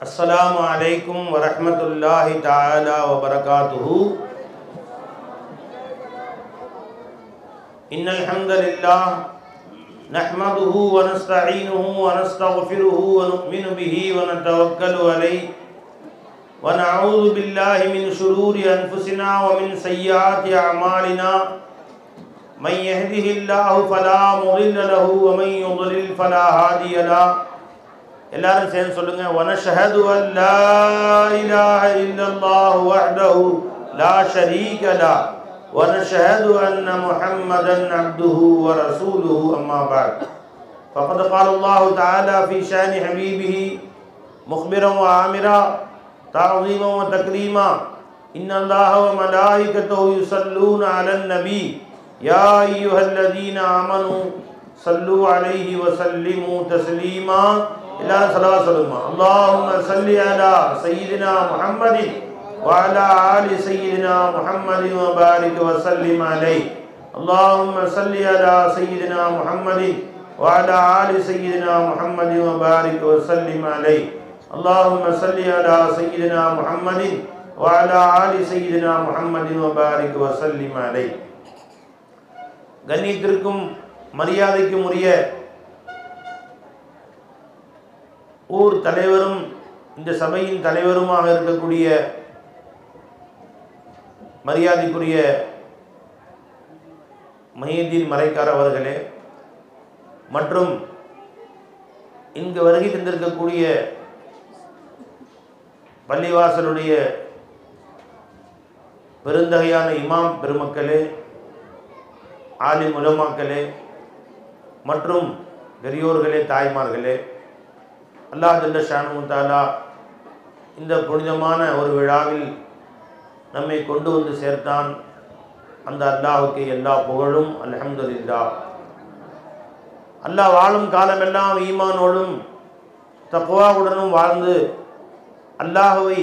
अस्सलामु अलैकुम वरहमतुल्लाहि ताला वबरकातुहू। इन्नल हम्दुलिल्लाह नहमदुहू व नस्तईनुहु व नस्तगफिरुहु व नु'मिनु बिही व नतवक्कलु अलैहि व नऊज़ु बिल्लाहि मिन शुरूरि अनफुसिना व मिन सय्यिआति अअमालिना। मन यहदिहिल्लाहु फला मुदिल्ल लहु व मन युद्लिल फला हादिय लहु। எல்லாரும் சேர்ந்து சொல்லுங்க, வனஷஹது அல்லா இலாஹ இல்லல்லாஹு வஹ்தஹு லா ஷரீக லஹு வனஷஹது அன்ன முஹம்மதன் அப்துஹு வ ரசூலுஹு அம்மா பஅத். ஃபகத் क़ால அல்லாஹு தஆலா ஃபீ ஷானி ஹபீபிஹி முக்பிரன் வ ஆமிரா தஅஸீமன் வ தக்ரீமா. இன்னல்லாஹ வ மலாயிகத்தஹு யுஸல்லூன அலன் நபி யா அய்யுஹல்லதீன ஆமனூ ஸல்லூ அலைஹி வ ஸல்லிமூ தஸ்லீமா. எல்லாரும் ஸலவாத் சொல்லுமா. அல்லாஹும்ம ஸல்லி அலா சய்யிதினா முஹம்மதின் வ அலா ஆலி சய்யிதினா முஹம்மதின் வ பாரிக் வ ஸல்லிம் அலைஹி. அல்லாஹும்ம ஸல்லி அலா சய்யிதினா முஹம்மதின் வ அலா ஆலி சய்யிதினா முஹம்மதின் வ பாரிக் வ ஸல்லிம் அலைஹி. அல்லாஹும்ம ஸல்லி அலா சய்யிதினா முஹம்மதின் வ அலா ஆலி சய்யிதினா முஹம்மதின் வ பாரிக் வ ஸல்லிம் அலைஹி. கண்ணியத்திற்கும் மரியாதைக்கும் உரிய ஊர் தலைவரும் இந்த சபையின் தலைவருமாக இருக்கக்கூடிய மரியாதைக்குரிய மஹீதீன் மரைக்கார் அவர்களே, மற்றும் இங்கு வருகை தந்திருக்கக்கூடிய பள்ளிவாசலுடைய பெருந்தகையான இமாம் பெருமக்களே, ஆலிம் உலமாக்களே மற்றும் பெரியோர்களே, தாய்மார்களே, அல்லாஹ் ஜல்ல ஷானுஹு தஆலா இந்த புனிதமான ஒரு விழாவில் நம்மை கொண்டு வந்து சேர்த்தான். அந்த அல்லாஹுக்கு எல்லா புகழும். அல்ஹம்துலில்லாஹ். அல்லாஹ் வாழும் காலமெல்லாம் ஈமானோடும் தக்வாவுடனும் வாழ்ந்து அல்லாஹுவை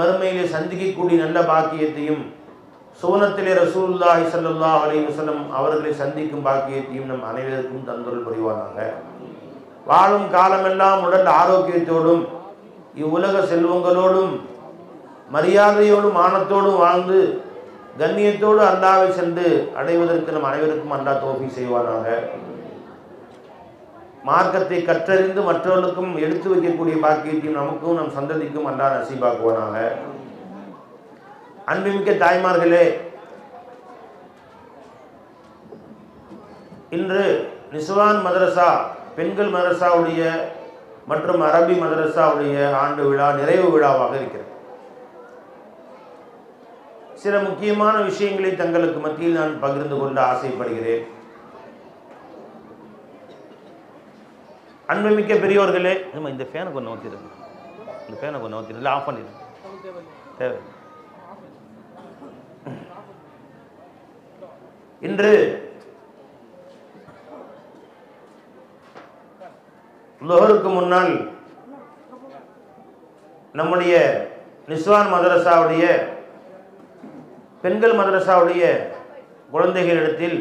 மறுமையிலே சந்திக்கக்கூடிய நல்ல பாக்கியத்தையும் சுவனத்திலே ரசூலுல்லாஹி ஸல்லல்லாஹு அலைஹி வஸல்லம் அவர்களை சந்திக்கும் பாக்கியத்தையும் நம் அனைவருக்கும் தந்தருள் புரிவானாக. வாழும் காலமெல்லாம் உடல் ஆரோக்கியத்தோடும் இவ்வுலக செல்வங்களோடும் மரியாதையோடும் மானத்தோடும் வாழ்ந்து கண்ணியத்தோடு அல்லாஹ்வை சென்று அடைவதற்கு நம் அனைவருக்கும் அல்லாஹ் தௌஃபீக் செய்வானாக. மார்க்கத்தை கற்றறிந்து மற்றவர்களுக்கும் எடுத்து வைக்கக்கூடிய பாக்கியத்தையும் நமக்கும் நம் சந்ததிக்கும் அல்லாஹ் நசீபாக்குவானாக. அன்புமிக்க தாய்மார்களே, இன்று நிஸ்வான் மதரசா பெண்கள் மதரசாவுடைய மற்றும் அரபி மதரசாவுடைய ஆண்டு விழா நிறைவு விழாவாக இருக்கிறது. சில முக்கியமான விஷயங்களை தங்களுக்கு மத்தியில் நான் பகிர்ந்து கொள்ள ஆசைப்படுகிறேன். அன்புமிக்க பெரியோர்களே, இந்த ஃபேனை கொஞ்சம் ஊற்றிடுங்க, இந்த ஃபேனை கொஞ்சம் ஊற்றிடுங்க, ஆஃப் பண்ணிடுங்க, தேவை. இன்று லுஹருக்கு முன்னால் நம்முடைய நிஸ்வான் மதரசாவுடைய பெண்கள் மதரசாவுடைய குழந்தைகளிடத்தில்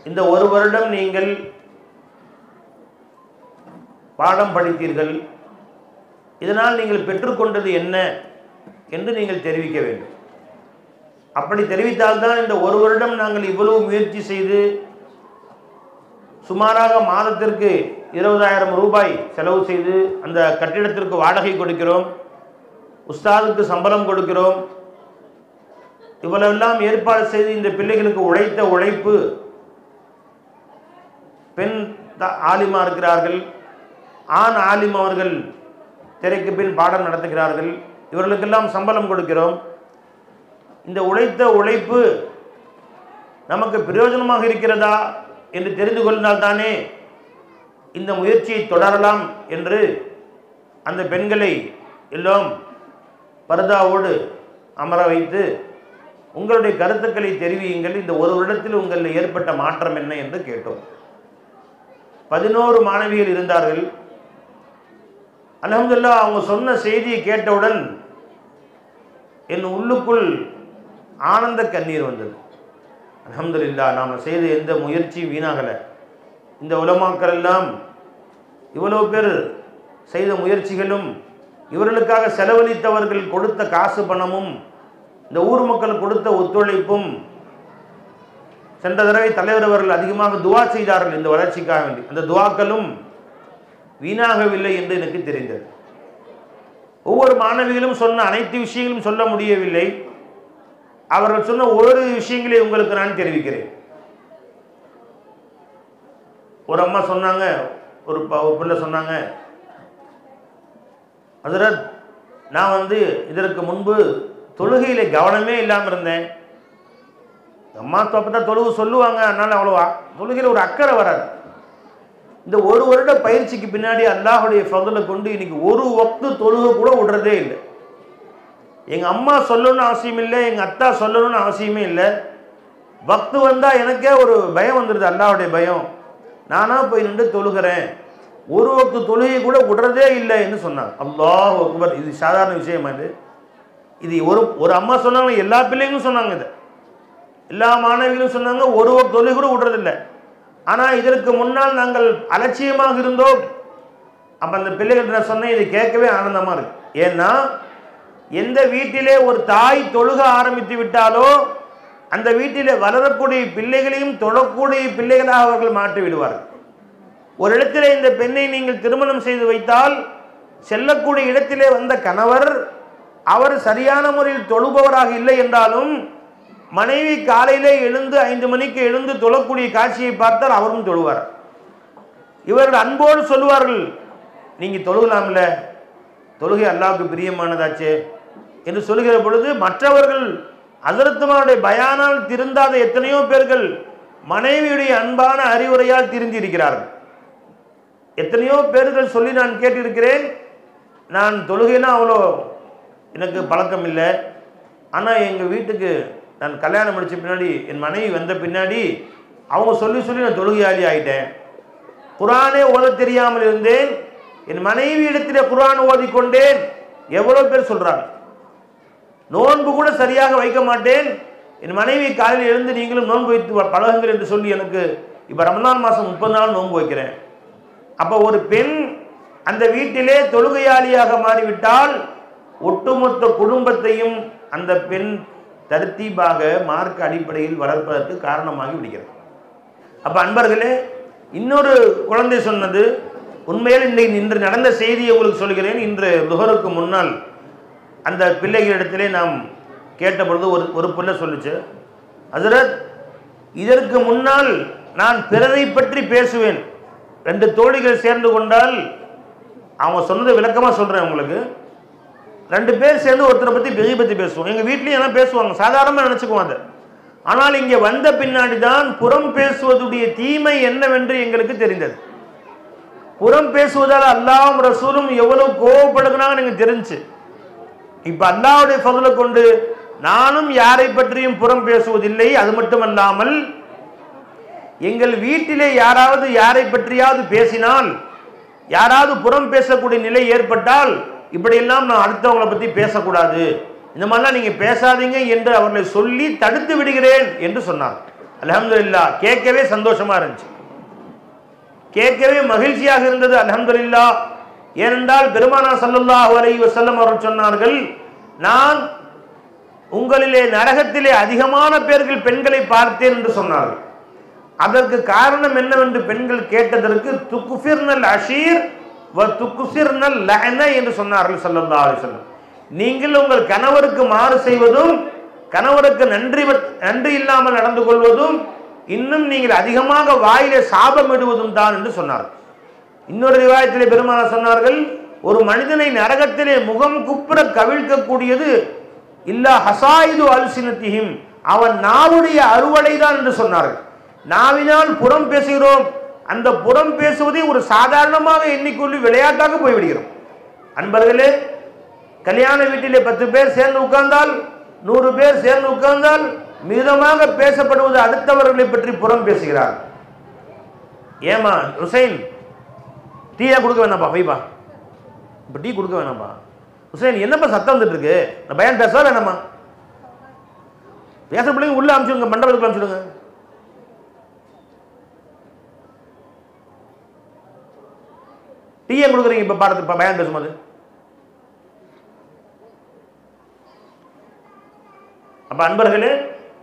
இந்த ஒரு வருடம் நீங்கள் பாடம் படித்தீர்கள், இதனால் நீங்கள் பெற்றுக்கொண்டது என்ன என்று நீங்கள் தெரிவிக்க வேண்டும். அப்படி தெரிவித்தால்தான் இந்த ஒரு வருடம் நாங்கள் இவ்வளவு முயற்சி செய்து சுமாராக மாதத்திற்கு 20,000 ரூபாய் செலவு செய்து அந்த கட்டிடத்திற்கு வாடகை கொடுக்கிறோம், உஸ்தாதுக்கு சம்பளம் கொடுக்கிறோம், இவ்வளவெல்லாம் ஏற்பாடு செய்து இந்த பிள்ளைகளுக்கு உழைத்த உழைப்பு. பெண் ஆலிமா இருக்கிறார்கள், ஆண் ஆலிம் அவர்கள் திரைக்கு பின் பாடம் நடத்துகிறார்கள், இவர்களுக்கெல்லாம் சம்பளம் கொடுக்கிறோம். இந்த உழைத்த உழைப்பு நமக்கு பிரயோஜனமாக இருக்கிறதா என்று தெரிந்து கொண்டால்தானே இந்த முயற்சியை தொடரலாம் என்று அந்த பெண்களை எல்லாம் பர்தாவோடு அமர வைத்து உங்களுடைய கருத்துக்களை தெரிவியுங்கள், இந்த ஒரு வருடத்தில் உங்களில் ஏற்பட்ட மாற்றம் என்ன என்று கேட்டோம். 11 மாணவிகள் இருந்தார்கள். அல்ஹம்துலில்லாஹ், அவங்க சொன்ன செய்தியை கேட்டவுடன் என் உள்ளுக்குள் ஆனந்த கண்ணீர் வந்தது. அல்ஹம்துலில்லாஹ், நாம் செய்த எந்த முயற்சியும் வீணாகலை. இந்த உலமாக்கள் எல்லாம் இவ்வளவு பேர் செய்த முயற்சிகளும், இவர்களுக்காக செலவழித்தவர்கள் கொடுத்த காசு பணமும், இந்த ஊர் மக்கள் கொடுத்த ஒத்துழைப்பும், சென்ற தடவை தலைவர் அவர்கள் அதிகமாக துவா செய்தார்கள் இந்த வளர்ச்சிக்காக வேண்டி, அந்த துவாக்களும் வீணாகவில்லை என்று எனக்கு தெரிந்தது. ஒவ்வொரு மாணவிகளும் சொன்ன அனைத்து விஷயங்களும் சொல்ல முடியவில்லை. அவர்கள் சொன்ன ஒரு விஷயங்களை உங்களுக்கு நான் தெரிவிக்கிறேன். ஒரு அம்மா சொன்னாங்க, ஒரு பிள்ளை சொன்னாங்க, ஹஜ்ரத் நான் இதற்கு முன்பு தொழுகையில கவனமே இல்லாமல் இருந்தேன். அம்மா தான் தொழுகு சொல்லுவாங்க, அதனால அவ்வளோவா தொழுகையில் ஒரு அக்கறை வராது. இந்த ஒரு வருட பயிற்சிக்கு பின்னாடி அல்லாஹுடைய ஃபضலை கொண்டு இன்னைக்கு ஒரு வக்து தொழுகை கூட விடுறதே இல்லை. எங்கள் அம்மா சொல்லணும்னு அவசியம் இல்லை, எங்கள் அத்தா சொல்லணும்னு அவசியமே இல்லை. வக்து வந்தால் எனக்கே ஒரு பயம் வந்துடுது, அல்லாஹுடைய பயம். நானாக போய் நின்று தொழுகிறேன், ஒரு வக்து தொழுகை கூட விடுறதே இல்லை என்று சொன்னாங்க. அல்லாஹ் அக்பர். இது சாதாரண விஷயம் அது. இது ஒரு அம்மா சொன்னாங்க, எல்லா பிள்ளைங்களும் சொன்னாங்க, இதை எல்லா மாணவிகளும் சொன்னாங்க, ஒரு வக்து தொழுகை கூட விடுறதில்லை. ஆனால் இதற்கு முன்னால் நாங்கள் அலட்சியமாக இருந்தோம். அப்போ அந்த பிள்ளைகிட்ட நான் சொன்னேன், இது கேட்கவே ஆனந்தமாக இருக்கு. ஏன்னா எந்த வீட்டிலே ஒரு தாய் தொழுக ஆரம்பித்து விட்டாலோ அந்த வீட்டிலே வளரக்கூடிய பிள்ளைகளையும் தொழக்கூடிய பிள்ளைகளாக அவர்கள் மாற்றி விடுவார்கள். ஒரு இடத்திலே இந்த பெண்ணை நீங்கள் திருமணம் செய்து வைத்தால் செல்லக்கூடிய இடத்திலே வந்த கணவர் அவர் சரியான முறையில் தொழுபவராக இல்லை என்றாலும் மனைவி காலையிலே எழுந்து 5 மணிக்கு எழுந்து தொழக்கூடிய காட்சியை பார்த்தால் அவரும் தொழுவார். இவர்கள் அன்போடு சொல்லுவார்கள், நீங்கள் தொழுகலாம்ல, தொழுகை அல்லாஹ்வுக்கு பிரியமானதாச்சே என்று சொல்லுகிற பொழுது மற்றவர்கள் ஹஜ்ரத்துமாருடைய பயானால் திருந்தாத எத்தனையோ பேர்கள் மனைவியுடைய அன்பான அறிவுரையால் திருந்திருக்கிறார்கள். எத்தனையோ பேர்கள் சொல்லி நான் கேட்டிருக்கிறேன், நான் தொழுகைனா அவ்வளோ எனக்கு பழக்கம் இல்லை, ஆனால் எங்கள் வீட்டுக்கு நான் கல்யாணம் முடித்த பின்னாடி என் மனைவி வந்த பின்னாடி அவங்க சொல்லி சொல்லி நான் தொழுகையாளி ஆகிட்டேன். குர்ஆனே ஓத தெரியாமல் இருந்தேன், என் மனைவி இடத்திலே குர்ஆன் ஓதிக்கொண்டேன். எவ்வளோ பேர் சொல்கிறாங்க. நோன்பு கூட சரியாக வைக்க மாட்டேன், என் மனைவி காலையில் எழுந்து நீங்களும் நோன்பு வைத்து பழகுங்கள் என்று சொல்லி எனக்கு இப்போ ரமலான் மாதம் 30 நாள் நோன்பு வைக்கிறேன். அப்போ ஒரு பெண் அந்த வீட்டிலே தொழுகையாளியாக மாறிவிட்டால் ஒட்டுமொத்த குடும்பத்தையும் அந்த பெண் தர்த்தீபாக மார்க்க அடிப்படையில் வளர்ப்பதற்கு காரணமாகி விடுகிறது. அப்போ அன்பர்களே, இன்னொரு குழந்தை சொன்னது உண்மையில் இன்று நடந்த செய்தியை உங்களுக்கு சொல்கிறேன். இன்று லுஹருக்கு முன்னால் அந்த பிள்ளைகளிடத்திலே நாம் கேட்டபொழுது ஒரு பிள்ளை சொல்லிச்சு, ஹஜ்ரத் இதற்கு முன்னால் நான் பிறரை பற்றி பேசுவேன், 2 தோழிகள் சேர்ந்து கொண்டால், அவங்க சொன்னதை விளக்கமாக சொல்கிறேன் உங்களுக்கு, 2 பேர் சேர்ந்து ஒருத்தரை பற்றி பற்றி பேசுவோம். எங்கள் வீட்லேயும் எல்லாம் பேசுவாங்க, சாதாரணமாக நினச்சிக்குவோம் அதை. ஆனால் இங்கே வந்த பின்னாடி தான் புறம் பேசுவதுடைய தீமை என்னவென்று எங்களுக்கு தெரிந்தது. புறம் பேசுவதால் அல்லாஹ்வும் ரசூலும் எவ்வளவு கோவப்படுகிறாங்கன்னு எனக்கு தெரிஞ்சு. இப்போ அல்லாஹ்வுடைய ஃபضலை கொண்டு நானும் யாரை பற்றியும் புறம் பேசுவதில்லை. அது மட்டுமல்லாமல் எங்கள் வீட்டிலே யாராவது யாரை பற்றியாவது பேசினால், யாராவது புறம் பேசக்கூடிய நிலை ஏற்பட்டால், இப்படியெல்லாம் நான் அடுத்தவங்களை பற்றி பேசக்கூடாது, இந்த மாதிரிலாம் நீங்கள் பேசாதீங்க என்று அவர்களை சொல்லி தடுத்து விடுகிறேன் என்று சொன்னார். அல்ஹம்துலில்லாஹ். கேட்கவே சந்தோஷமாக இருந்துச்சு, கேட்கவே மகிழ்ச்சியாக இருந்தது. அல்ஹம்துலில்லாஹ். ஏனென்றால் பெருமானார் ஸல்லல்லாஹு அலைஹி வஸல்லம் அவர்கள் சொன்னார்கள், நான் உங்களிலே நரகத்திலே அதிகமான பேர்கள் பெண்களை பார்த்தேன் என்று சொன்னார்கள். அதற்கு காரணம் என்னவென்று பெண்கள் கேட்டதற்கு துக்ஃபிர்னல் அஷீர் வ துக்ஸிர்னல் லஅன என்று சொன்னார்கள் ஸல்லல்லாஹு அலைஹி வஸல்லம். நீங்கள் உங்கள் கணவருக்கு மாறு செய்வதும், கணவருக்கு நன்றி இல்லாமல் நடந்து கொள்வதும், இன்னும் நீங்கள் அதிகமாக வாயிலே சாபம் இடுவதும் தான் என்று சொன்னார்கள். இன்னொரு ரிவாயத்திலே பெருமானார் சொன்னார்கள், ஒரு மனிதனை நரகத்திலே முகம் குப்புற கவிழ்க்கக்கூடியது இல்லா ஹசாயிது அல்சினத்திஹிம், அவன் நாவுடைய அறுவடை தான் என்று சொன்னார்கள். நாவினால் புறம் பேசுகிறோம், அந்த புறம் பேசுவதை ஒரு சாதாரணமாக எண்ணிக்கொள்ளி விளையாட்டாக போய்விடுகிறோம். அன்பர்களே, கல்யாண வீட்டிலே 10 பேர் சேர்ந்து உட்கார்ந்தால், 100 பேர் சேர்ந்து உட்கார்ந்தால் மிதமாக பேசப்படுவது அடுத்தவர்களை பற்றி புறம் பேசுகிறார். ஏமா ஹுசைன் டீயா கொடுக்க வேணாம்ப்பா, வைப்பா, இப்போ டீ கொடுக்க வேணாம்ப்பா. ஹுசைன் என்னப்பா சத்தம் வந்துட்டு இருக்கு, நான் பயான் பேசவா வேணாமா? பேச பிள்ளைங்க உள்ள அனுப்பிச்சுடுங்க, மண்டபத்துக்கு அனுப்பிச்சுடுங்க. டீ ஏன் கொடுக்குறீங்க இப்போ பாடத்து பயன் பேசும்போது? அப்ப அன்பர்களே,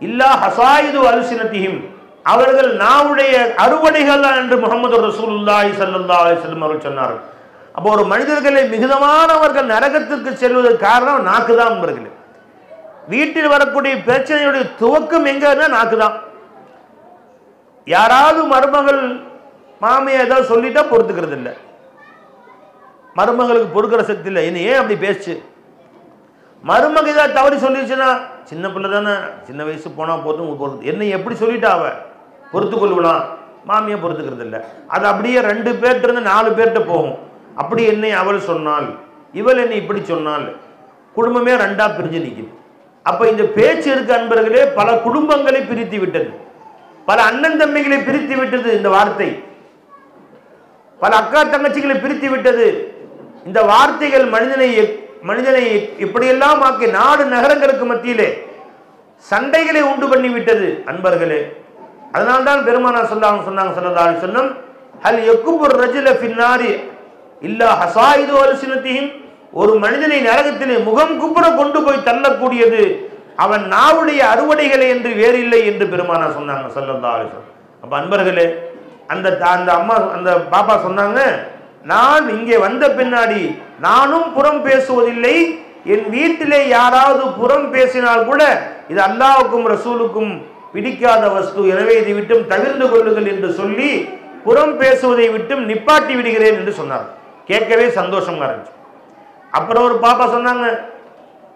இல்லா ஹசாயிது அல்சினத்திஹிம், அவர்கள் நாவுடைய அறுவடைகள் தான் என்று முஹம்மது ரசூலுல்லாஹி ஸல்லல்லாஹு அலைஹி வஸல்லம் அவர்கள் சொன்னார்கள். அப்போ ஒரு மனிதர்களை மிகுதமானவர்கள் நரகத்திற்கு செல்வதற்கு காரணம் நாக்கு தான் நண்பர்களே. வீட்டில் வரக்கூடிய பிரச்சனையுடைய துவக்கம் எங்கன்னா நாக்கு தான். யாராவது மருமகள் மாமியை ஏதாவது சொல்லிட்டா பொறுத்துக்கிறது இல்லை, மருமகளுக்கு பொறுக்கிற சக்தி இல்லை. என்ன ஏன் அப்படி பேசு? மருமக ஏதாவது தவறி சொல்லிடுச்சுன்னா, சின்ன பிள்ளை தானே, சின்ன வயசு போனால் போதும் பொறுத்து, என்னை எப்படி சொல்லிட்டா அவ பொறுத்து கொள்ளுவலாம், மாமியை பொறுத்துக்கிறது இல்லை. அது அப்படியே 2 பேர்கிட்ட இருந்து 4 பேர்கிட்ட போகும். அப்படி என்னை அவள் சொன்னால், இவள் என்னை இப்படி சொன்னால், குடும்பமே 2ஆ பிரிஞ்சு நிற்கும். அப்போ இந்த பேச்சு இருக்க அன்பர்களே பல குடும்பங்களை பிரித்து விட்டது, பல அண்ணன் தம்பிகளை பிரித்து விட்டது இந்த வார்த்தை, பல அக்கா தங்கச்சிகளை பிரித்து விட்டது இந்த வார்த்தைகள். மனிதனை இப்படியெல்லாம் ஆக்கி நாடு நகரங்களுக்கு மத்தியிலே சண்டைகளை உண்டு பண்ணி விட்டது அன்பர்களே. அதனால்தான் பெருமானார் சொன்னாங்க ஸல்லல்லாஹு அலைஹி வஸல்லம், ஹல் யக்குபுர் ரஜுல ஃபின்னாரி இல்லா ஹசாயிது அல்சினத்திஹிம், ஒரு மனிதனை நரகத்திலே முகம் குப்புற கொண்டு போய் தள்ளக்கூடியது அவன் நாவுடைய அறுவடைகளை என்று வேறில்லை என்று பெருமானார் சொன்னாங்க ஸல்லல்லாஹு அலைஹி வஸல்லம். அப்ப அன்பர்களே, அந்த அம்மா அந்த பாப்பா சொன்னாங்க, நான் இங்கே வந்த பின்னாடி நானும் புறம் பேசுவதில்லை, என் வீட்டிலே யாராவது புறம் பேசினால் கூட இது அல்லாஹ்வுக்கும் ரசூலுக்கும் பிடிக்காத வஸ்து, எனவே இதை விட்டும் தவிர்ந்து கொள்ளுங்கள் என்று சொல்லி புறம் பேசுவதை விட்டும் நிப்பாட்டி விடுகிறேன் என்று சொன்னார். கேட்கவே சந்தோஷமா இருந்துச்சு. அப்புறம் ஒரு பாப்பா சொன்னாங்க,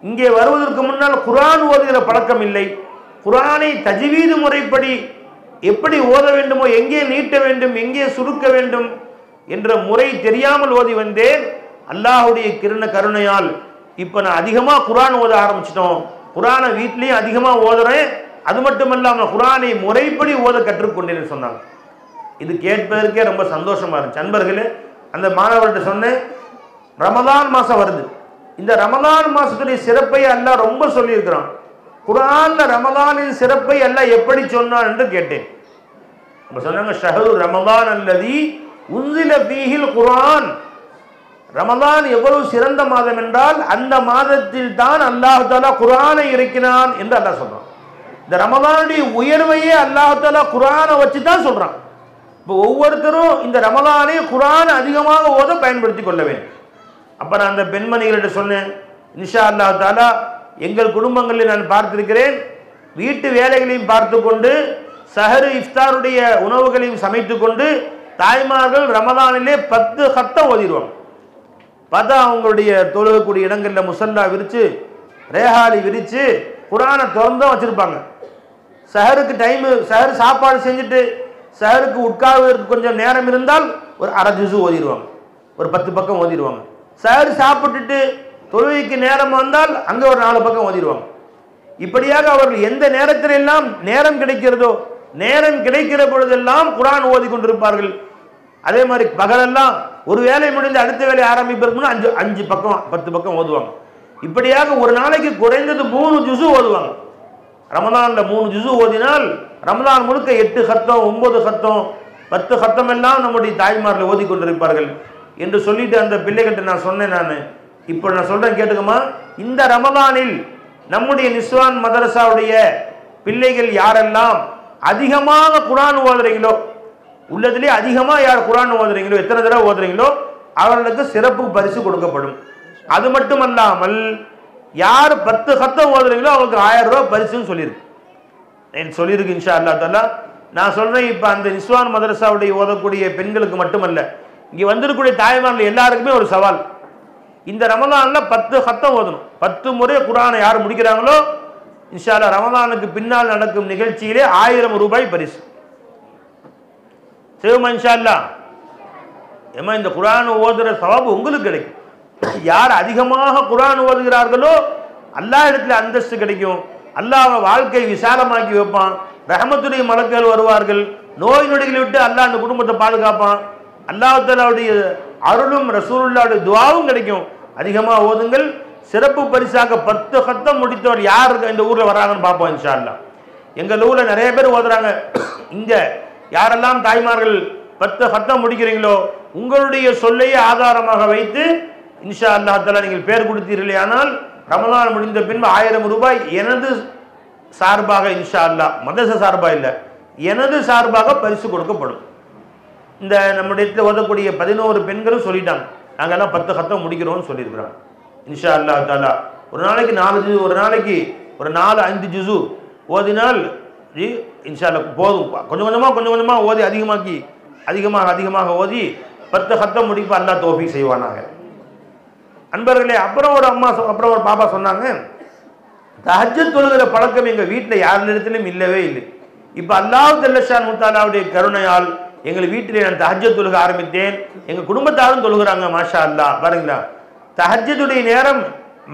இங்கே வருவதற்கு முன்னால் குர்ஆன் ஓதுகிற பழக்கம் இல்லை, குர்ஆனை தஜ்வீது முறைப்படி எப்படி ஓத வேண்டுமோ, எங்கே நீட்ட வேண்டும், எங்கே சுருக்க வேண்டும் என்ற முறை தெரியாமல் ஓதி வந்தேன். அல்லாஹ்வுடைய கருணையால் இப்போ நான் அதிகமாக குர்ஆன் ஓத ஆரம்பிச்சிட்டோம், குர்ஆனை வீட்லேயும் அதிகமாக ஓதுறேன், அது மட்டுமல்லாமல் குர்ஆனை முறைப்படி ஓத கற்றுக்கொண்டேன்னு சொன்னாங்க. இது கேட்பதற்கே ரொம்ப சந்தோஷமா இருந்துச்சு. அன்பர்களே, அந்த மாணவர்கிட்ட சொன்னேன், ரமலான் மாதம் வருது, இந்த ரமலான் மாதத்துடைய சிறப்பை அல்லாஹ் ரொம்ப சொல்லியிருக்கிறான், குர்ஆன்ல ரமலானின் சிறப்பை அல்லாஹ் எப்படி சொன்னான் என்று கேட்டேன். அப்ப சொன்னாங்க, ஷஹரு ரமலான் அல்லதி உன்சில ஃபீஹில் குர்ஆன், ரமலான் எவ்வளவு சிறந்த மாதம் என்றால் அந்த மாதத்தில் தான் அல்லாஹ் தஆலா குர்ஆனை இறக்கினான் என்று அல்லாஹ் சொல்றான். இந்த ரமலானுடைய உயர்வையே அல்லாஹ் தஆலா குர்ஆனை வச்சு தான் சொல்றான். இப்போ ஒவ்வொருத்தரும் இந்த ரமலானை குர்ஆனை அதிகமாக ஓத பயன்படுத்தி கொள்ள வேண்டும். அப்போ நான் அந்த பெண்மணிகளிட்ட சொன்னேன், இன்ஷா அல்லாஹ் தஆலா எங்கள் குடும்பங்களில் நான் பார்த்திருக்கிறேன், வீட்டு வேலைகளையும் பார்த்து கொண்டு சஹரு இஃப்தாருடைய உணவுகளையும் சமைத்து கொண்டு தாய்மார்கள் ரமலானிலே 10 ஹத்தம் ஓதிடுவாங்க. பார்த்தா அவங்களுடைய தொழுகக்கூடிய இடங்களில் முசல்லா விரித்து ரேஹாலி விரித்து குர்ஆனை திறந்தும் வச்சுருப்பாங்க. சஹருக்கு சஹர் சாப்பாடு செஞ்சுட்டு சஹருக்கு உட்கார்வதற்கு கொஞ்சம் நேரம் இருந்தால் ஒரு அரை ஜுசு ஓதிடுவாங்க, ஒரு 10 பக்கம் ஓதிடுவாங்க. சஹர் சாப்பிட்டுட்டு தொழுகைக்கு நேரம் வந்தால் அங்கே ஒரு 4 பக்கம் ஓதிடுவாங்க. இப்படியாக அவர்கள் எந்த நேரத்திலெல்லாம் நேரம் கிடைக்கிறதோ, நேரம் கிடைக்கிற பொழுதெல்லாம் குர்ஆன் ஓதி கொண்டிருப்பார்கள். அதே மாதிரி பகலெல்லாம் ஒரு வேலை முடிந்து அடுத்த வேலை ஆரம்பிப்பதற்கு 5 பக்கம் 10 பக்கம் ஓதுவாங்க. இப்படியாக ஒரு நாளைக்கு குறைந்தது 3 ஜுசு ஓதுவாங்க. ரமலான்ல 3 ஜுசு ஓதினால் ரமலான் முழுக்க 8 ஹத்தம் 9 ஹத்தம் 10 ஹத்தம் எல்லாம் நம்முடைய தாய்மார்கள் ஓதி கொண்டிருப்பார்கள் என்று சொல்லிட்டு அந்த பிள்ளைகிட்ட நான் சொன்னேன், இப்போ நான் சொல்றேன் கேட்டுக்கமா, இந்த ரமலானில் நம்முடைய நிஸ்வான் மதரசாவுடைய பிள்ளைகள் யாரெல்லாம் அதிகமாக குர்ஆன் ஓதுறீங்களோ, உள்ளதிலே அதிகமாக யார் குர்ஆன் ஓதுறீங்களோ, எத்தனை தடவை ஓதுறீங்களோ அவர்களுக்கு சிறப்பு பரிசு கொடுக்கப்படும். அது மட்டுமல்லாமல் யார் 10 ஹத்தம் ஓதுறீங்களோ அவங்களுக்கு 1000 ரூபாய் பரிசுன்னு சொல்லியிருக்கு இன்ஷா அல்லாஹ் தஆலா. நான் சொல்றேன், இப்போ அந்த நிஸ்வான் மதரசாவுடைய ஓதக்கூடிய பெண்களுக்கு மட்டுமல்ல, இங்கே வந்திருக்கக்கூடிய தாய்மார்கள் எல்லாருக்குமே ஒரு சவால், இந்த ரமலான்ல 10 ஹத்தம் ஓதணும். 10 முறை குர்ஆனை யார் முடிக்கிறாங்களோ இன்ஷா அல்லாஹ் ரமலானுக்கு பின்னால் நடக்கும் நிகழ்ச்சியிலே 1000 ரூபாய் பரிசு செய்வோமா இன்ஷா அல்லாஹ். ஏமா இந்த குர்ஆன் ஓதுற சவாபு உங்களுக்கு கிடைக்கும். யார் அதிகமாக குர்ஆன் ஓதுகிறார்களோ அல்லாஹ் இடத்துல அந்தஸ்து கிடைக்கும், அல்லாஹ் வாழ்க்கை விசாலமாக்கி வைப்பான், ரஹமத்துடைய மலக்குகள் வருவார்கள், நோய் நொடிகளை விட்டு அல்லாஹ் அந்த குடும்பத்தை பாதுகாப்பான், அல்லாஹ் தஆலாவுடைய அருளும் ரசூலுல்லாஹ்வுடைய துஆவும் கிடைக்கும். அதிகமாக ஓதுங்கள். சிறப்பு பரிசாக 10 ஹத்தம் முடித்தவர் யார் இந்த ஊரில் வராங்கன்னு பார்ப்போம் இன்ஷா அல்லாஹ். எங்கள் ஊரில் நிறைய பேர் ஓதுறாங்க. இங்கே யாரெல்லாம் தாய்மார்கள் 10 ஹத்தம் முடிக்கிறீங்களோ உங்களுடைய சொல்லையே ஆதாரமாக வைத்து இன்ஷா அல்லாஹ் தஆலா நீங்கள் பேர் கொடுத்தீர்களே, ஆனால் ரமலான் முடிந்த பின்பு 1000 ரூபாய் எனது சார்பாக இன்ஷா அல்லாஹ், மதரசா சார்பாக இல்லை, எனது சார்பாக பரிசு கொடுக்கப்படும். இந்த நம்முடைய ஓதக்கூடிய 11 பெண்களும் சொல்லிட்டாங்க, நாங்கள்லாம் 10 கத்தம் முடிக்கிறோம்னு சொல்லியிருக்கிறாங்க. இன்ஷா அல்லாஹ் தஆலா ஒரு நாளைக்கு 4 ஜுஸு, ஒரு நாளைக்கு ஒரு 4-5 ஜுஸு ஓதினால் இன்ஷா அல்லாஹ் போதும். கொஞ்சம் கொஞ்சமாக ஓதி அதிகமாக ஓதி 10 கத்தம் முடிப்பு அல்லாஹ் தௌஃபீக் செய்வானாக. அன்பர்களே, அப்புறம் ஒரு பாப்பா சொன்னாங்க, தஹஜ்ஜத் தொழுகிற பழக்கம் எங்கள் வீட்டில் யாரிடத்திலும் இல்லவே இல்லை. இப்போ அல்லாஹ் ஜல்லஷானு தஆலாவுடைய கருணையால் எங்கள் வீட்டிலே நான் தஹஜ்ஜத் தொழுக ஆரம்பித்தேன். எங்கள் குடும்பத்தாரும் தொழுகிறாங்க, மாஷா அல்லாஹ். பாருங்களா, தஹஜ்ஜுடைய நேரம்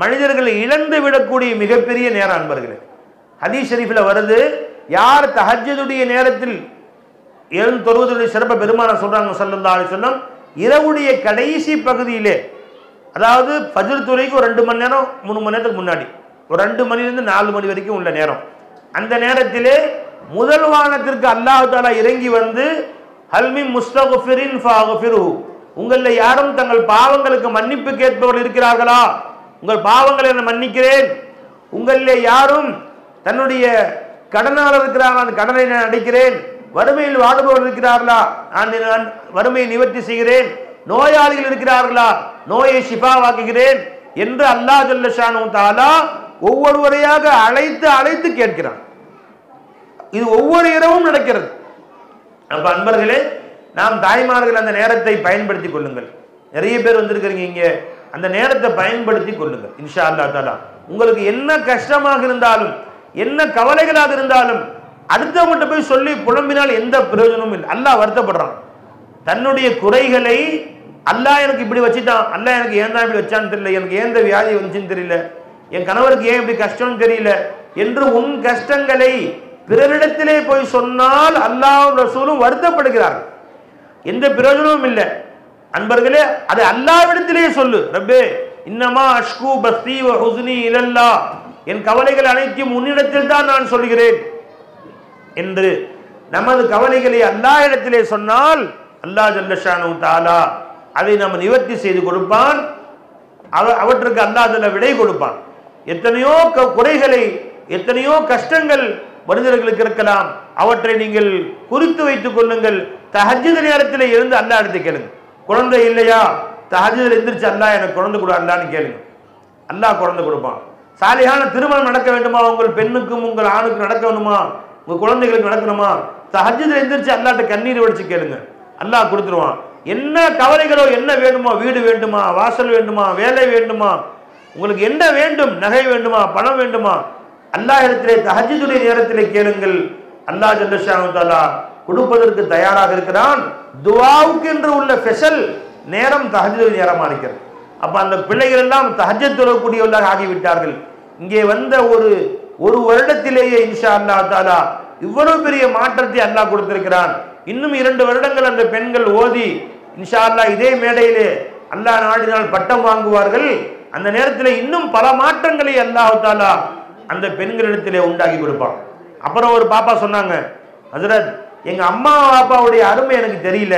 மனிதர்களை இழந்து விடக்கூடிய மிகப்பெரிய நேரம் அன்பர்களே. ஹதீஸ் ஷரீஃபில் வருது, யார் தஹஜ்ஜுடைய நேரத்தில் எழுந்து தொழுவதுடைய சிறப்பை பெருமானார் சொல்றாங்க ஸல்லல்லாஹு அலைஹி வஸல்லம், இரவுடைய கடைசி பகுதியிலே, அதாவது ஃபஜ்ர் தொழுகைக்கு ஒரு 2 மணி நேரம் 3 மணி நேரத்துக்கு முன்னாடி, ஒரு 2 மணிலிருந்து 4 மணி வரைக்கும் உள்ள நேரம், அந்த நேரத்திலே முதல் வானத்திற்கு அல்லாஹ் தஆலா இறங்கி வந்து, ஹல்மின் முஸ்தக்ஃபிரின் ஃபஅக்ஃபிருஹு, உங்களில் யாரும் தங்கள் பாவங்களுக்கு மன்னிப்பு கேட்பவர்கள் இருக்கிறார்களா? உங்கள் பாவங்களை நான் மன்னிக்கிறேன். உங்களில் யாரும் தன்னுடைய கடனாளர் இருக்கிறார்கள், அந்த கடனை நான் அடைக்கிறேன். வறுமையில் வாடுபவர்கள் இருக்கிறார்களா? நான் வறுமையை நிவர்த்தி செய்கிறேன். நோயாளிகள் இருக்கிறார்களா? நோயை ஷிஃபாவாக்குகிறேன் என்று அல்லாஹ் ஜல்லஷானு தஆலா ஒவ்வொருவரையாக அழைத்து கேட்கிறான். இது ஒவ்வொரு இரவும் நடக்கிறது. அப்ப அன்பர்களே, நாம் தாய்மார்கள் அந்த நேரத்தை பயன்படுத்தி கொள்ளுங்கள். நிறைய பேர் வந்திருக்கிறீங்க இங்கே, அந்த நேரத்தை பயன்படுத்தி கொள்ளுங்கள். இன்ஷா அல்லாஹ் தஆலா உங்களுக்கு என்ன கஷ்டமாக இருந்தாலும், என்ன கவலைகளாக இருந்தாலும், அடுத்தவங்கள்ட்ட போய் சொல்லி புலம்பினால் எந்த பிரயோஜனமும் இல்லை. அல்லாஹ் வருத்தப்படுறான். தன்னுடைய குறைகளை அல்லாஹ் எனக்கு இப்படி வச்சுட்டான், அல்லாஹ் எனக்கு ஏன் தான் இப்படி வச்சான்னு தெரியல, எனக்கு ஏன் இந்த வியாதி வந்துச்சுன்னு தெரியல, என் கணவருக்கு ஏன் இப்படி கஷ்டம்னு தெரியல என்று உன் கஷ்டங்களை பிறரிடத்திலே போய் சொன்னால் அல்லாஹ் ரசூலும் வருத்தப்படுகிறார்கள். எந்த பிரயோஜனமும் இல்லை. அன்பர்களே, அது அல்லாஹ்விடத்திலே சொல்லு. ரப்பே இன்னமா அஷ்கு பஸ்தி வ ஹுஸ்னி இலல்லாஹ், என் கவலைகள் அனைத்தையும் உன்னிடத்தில் தான் நான் சொல்கிறேன் என்று நமது கவலைகளை அல்லாஹ் இடத்திலே சொன்னால் அல்லாஹ் ஜல்லஷானு தஆலா அதை நம்ம நிவர்த்தி செய்து கொடுப்பான். அவற்றுக்கு அல்லாஹ் ஜல்ல விடை கொடுப்பான். எத்தனையோ குறைகளை, எத்தனையோ கஷ்டங்கள் மனிதர்களுக்கு இருக்கலாம், அவற்றை நீங்கள் குறித்து வைத்துக் கொள்ளுங்கள். தஹஜ்ஜுத் நேரத்தில் இருந்து அல்லாஹ் எடுத்து கேளுங்க. குழந்தை இல்லையா? தஹஜ்ஜுதில் எந்திரிச்சு அல்லாஹ் எனக்கு குழந்தை கொடு அல்லாஹ்னு கேளுங்க, அல்லாஹ் குழந்தை கொடுப்பான். சாலிஹான திருமணம் நடக்க வேண்டுமா? உங்கள் பெண்ணுக்கும் உங்கள் ஆணுக்கும் நடக்க வேண்டுமா? உங்கள் குழந்தைகளுக்கு நடக்கணுமா? தஹஜ்ஜுதில் எந்திரிச்சு அல்லாஹ்ட்ட கண்ணீர் வடிச்சு கேளுங்க, அல்லாஹ் கொடுத்துருவான். என்ன கவலைகளோ, என்ன வேண்டுமா? வீடு வேண்டுமா? வாசல் வேண்டுமா? வேலை வேண்டுமா? உங்களுக்கு என்ன வேண்டும்? நகை வேண்டுமா? பணம் வேண்டுமா? அல்லாஹ் இடத்திலே தஹஜ்ஜுடைய நேரத்திலே கேளுங்கள். அல்லாஹ் ஜல்லஷானு தஆலா கொடுப்பதற்கு தயாராக இருக்கிறான். துஆவுக்கு என்று உள்ள ஸ்பெஷல் நேரம் தஹஜ்ஜுடைய நேரமாக இருக்கிறது. அப்ப அந்த பிள்ளைகள் எல்லாம் தஹஜ்ஜத் தொழக்கூடியவர்களாக ஆகிவிட்டார்கள். இங்கே வந்த ஒரு வருடத்திலேயே இன்ஷா அல்லாஹ் தஆலா இவ்வளவு பெரிய மாற்றத்தை அல்லாஹ் கொடுத்திருக்கிறான். இன்னும் 2 வருடங்கள் அந்த பெண்கள் ஓதி இன்ஷா அல்லாஹ் இதே மேடையிலே அல்லாஹ் நாடினால் பட்டம் வாங்குவார்கள். அந்த நேரத்தில் இன்னும் பல மாற்றங்களை அல்லாஹ் தஆலா அந்த பெண்களிடத்திலே உண்டாக்கி கொடுப்பான். அப்புறம் ஒரு பாப்பா சொன்னாங்க, ஹஜ்ரத் எங்க அம்மா பாப்பாவுடைய அருமை எனக்கு தெரியல,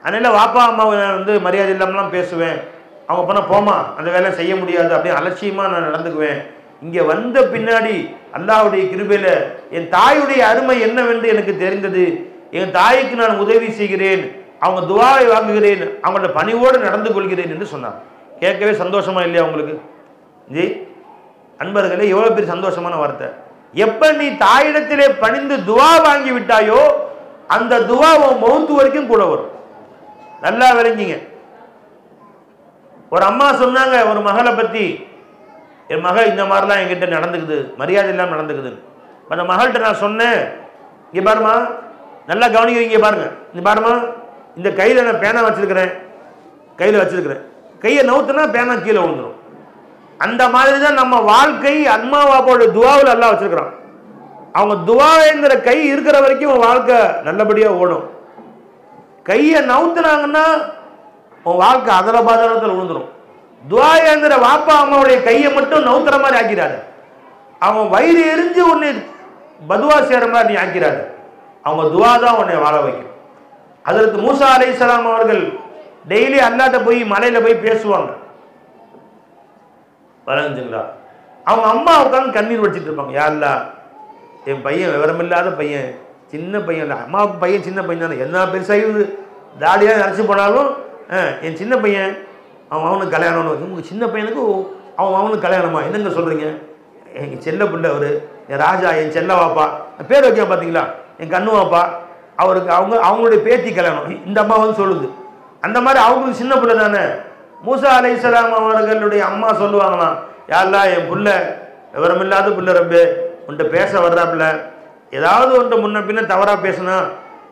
அதனால வாப்பா அம்மாவை நான் வந்து மரியாதை இல்லாமலாம் பேசுவேன், அவங்க போனால் போமா அந்த வேலை செய்ய முடியாது அப்படின்னு அலட்சியமாக நான் நடந்துக்குவேன். இங்கே வந்த பின்னாடி அல்லாஹ்வுடைய கிருபையில என் தாயுடைய அருமை என்னவென்று எனக்கு தெரிந்தது. என் தாய்க்கு நான் உதவி செய்கிறேன், அவங்க துஆவை வாங்குகிறேன், அவங்களோட பணிவோடு நடந்து கொள்கிறேன் என்று சொன்னார். கேட்கவே சந்தோஷமா இல்லையா உங்களுக்கு? ஜி அன்பர்களே, எவ்வளவு பெரிய சந்தோஷமான வார்த்தை. எப்ப நீ தாயிடத்திலே பணிந்து துஆ வாங்கி விட்டாயோ அந்த துஆ மௌத்து வரைக்கும் கூட வரும். நல்லா விளங்கிங்க. ஒரு அம்மா சொன்னாங்க ஒரு மகளை பத்தி, என் மகள் இந்த மாதிரிலாம் என்கிட்ட நடந்துக்குது, மரியாதை இல்லாமல் நடந்துக்குது. அந்த மகள்கிட்ட நான் சொன்னேன், இங்கே பாருமா, நல்லா கவனிக்கிறீங்க பாருங்க, இங்கே பாருமா, இந்த கையில் நான் பேனா வச்சிருக்கிறேன், கையை நவுத்துனா பேனா கீழே விழுந்துடும். அந்த மாதிரி தான் நம்ம வாழ்க்கை அம்மா பாப்பாவோட துஆவில் அல்லாஹ் வச்சிருக்கிறான். அவங்க துஆங்கிற கை இருக்கிற வரைக்கும் உன் வாழ்க்கை நல்லபடியாக ஓடும். கையை நவுத்துனாங்கன்னா உன் வாழ்க்கை அதர பாதாளத்தில் விழுந்துடும். துஆங்கிற வாப்பா அம்மாவுடைய கையை மட்டும் நவுத்துற மாதிரி ஆக்கிறாரு. அவன் வயிறு எரிஞ்சு உன்னை பதுவா செய்கிற மாதிரி நீ ஆக்கிறாரு. அவங்க துஆ தான் உன்னை வாழ வைக்கும். ஹஜ்ரத் மூசா அலைஹிஸ்ஸலாம் அவர்கள் டெய்லி அல்லாட்ட போய் மலையில் போய் பேசுவாங்க. வளர்ந்துங்களா? அவங்க அம்மா உட்காந்து கண்ணீர் வச்சுட்டு இருப்பாங்க. யா அல்லா, என் பையன் விவரமில்லாத பையன், சின்ன பையன் இல்லை, அம்மாவுக்கு பையன் சின்ன பையன் தானே, என்ன பெருசாகி தாடியாக நினச்சி போனாலும் என் சின்ன பையன் அவனுக்கு கல்யாணம்னு. உங்கள் சின்ன பையனுக்கு அவனுக்கு கல்யாணமா? என்னங்க சொல்கிறீங்க? எங்கள் செல்ல பிள்ளை அவர், என் ராஜா, என் செல்ல வாப்பா, பேர் வைக்க பார்த்தீங்களா, என் கண்ணு வாப்பா, அவருக்கு அவங்களுடைய பேத்தி கல்யாணம். இந்த அம்மா வந்து சொல்லுது. அந்த மாதிரி அவங்களுக்கு சின்ன பிள்ளை தானே. மூசா அலைஹிஸ்ஸலாம் அவர்களுடைய அம்மா சொல்லுவாங்களாம், யா அல்லாஹ், என் பிள்ளை விவரமில்லாத பிள்ளை, ரப்பே உன்ட்ட பேச வர்றாப்புல, ஏதாவது உன்ட்ட முன்ன பின்ன தவறாக பேசுனா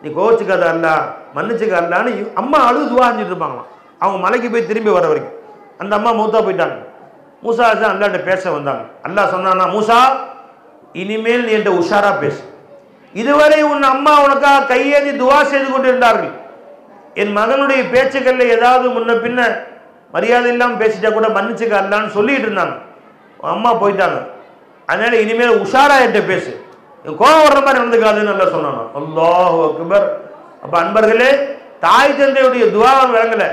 நீ கோவிச்சுக்காத அல்லா, மன்னிச்சுக்க அல்லான்னு அம்மா அழுது துவா செஞ்சுட்டு இருப்பாங்களாம். அவங்க மலைக்கு போய் திரும்பி வர வரைக்கும். அந்த அம்மா மூத்தா போயிட்டாங்க. மூசா தான் அல்லாட்ட பேச வந்தாங்க. அல்லாஹ் சொன்னான்னா, மூசா, இனிமேல் நீ என்கிட்ட உஷாரா பேசு. இதுவரை உன் அம்மா உனக்காக கையேந்தி துவா செய்து கொண்டிருந்தார்கள். என் மகனுடைய பேச்சுக்களில் ஏதாவது முன்ன பின்ன மரியாதை இல்லாமல் பேசிட்டா கூட மன்னிச்சுக்க அல்லான்னு சொல்லிட்டு இருந்தாங்க. அம்மா போயிட்டாங்க. அதனால இனிமேல் உஷாரா என்கிட்ட பேசு, என் கோபம் வர்ற மாதிரி நடந்துக்காதுன்னு நல்லா சொன்னாங்க. அல்லாஹு அக்பர். அப்போ அன்பர்களே, தாய் தந்தையுடைய துவாவை விளங்கலை.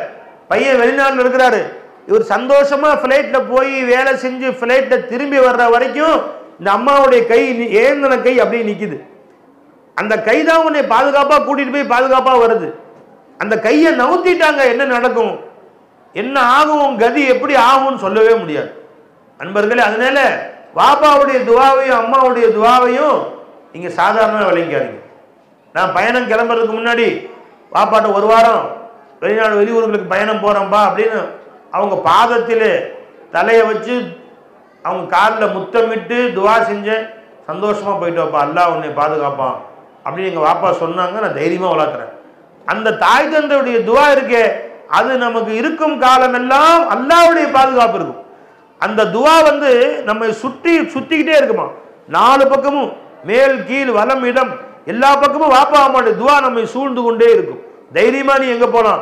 பையன் வெளிநாட்டில் இருக்கிறாரு, இவர் சந்தோஷமா ஃப்ளைட்டில் போய் வேலை செஞ்சு ஃப்ளைட்டில் திரும்பி வர்ற வரைக்கும் இந்த அம்மாவுடைய கை, ஏந்தின கை அப்படியே நிற்கிது. அந்த கை தான் உன்னை பாதுகாப்பாக கூட்டிகிட்டு போய் பாதுகாப்பாக வருது. அந்த கையை நவுத்திட்டாங்க, என்ன நடக்கும், என்ன ஆகும், கதி எப்படி ஆகும்னு சொல்லவே முடியாது அன்பர்களே. அதனால பாப்பாவுடைய துவாவையும் அம்மாவுடைய துவாவையும் நீங்கள் சாதாரணமாக விளங்காதீங்க. நான் பயணம் கிளம்புறதுக்கு முன்னாடி பாப்பாட்ட ஒரு வாரம் வெளியூர்களுக்கு பயணம் போகிறோம்ப்பா அப்படின்னு அவங்க பாதத்தில் தலையை வச்சு அவங்க காலில் முத்தமிட்டு துவா செஞ்சேன். சந்தோஷமாக போயிட்டு வாப்பா, அல்லாஹ் உன்னை பாதுகாப்பான் அப்படின்னு எங்கள் பாப்பா சொன்னாங்க. நான் தைரியமாக வளர்க்குறேன். அந்த தாய் தந்தையுடைய துவா இருக்கே, அது நமக்கு இருக்கும் காலமெல்லாம் அல்லாஹ்வுடைய பாதுகாப்பு இருக்கும். அந்த துவா வந்து நம்ம சுற்றிக்கிட்டே இருக்குமா, 4 பக்கமும், மேல் கீழ் வலம் இடம் எல்லா பக்கமும் வாப்பா அம்மாவுடைய துவா நம்மை சூழ்ந்து கொண்டே இருக்கும். தைரியமா நீ எங்க போலாம்,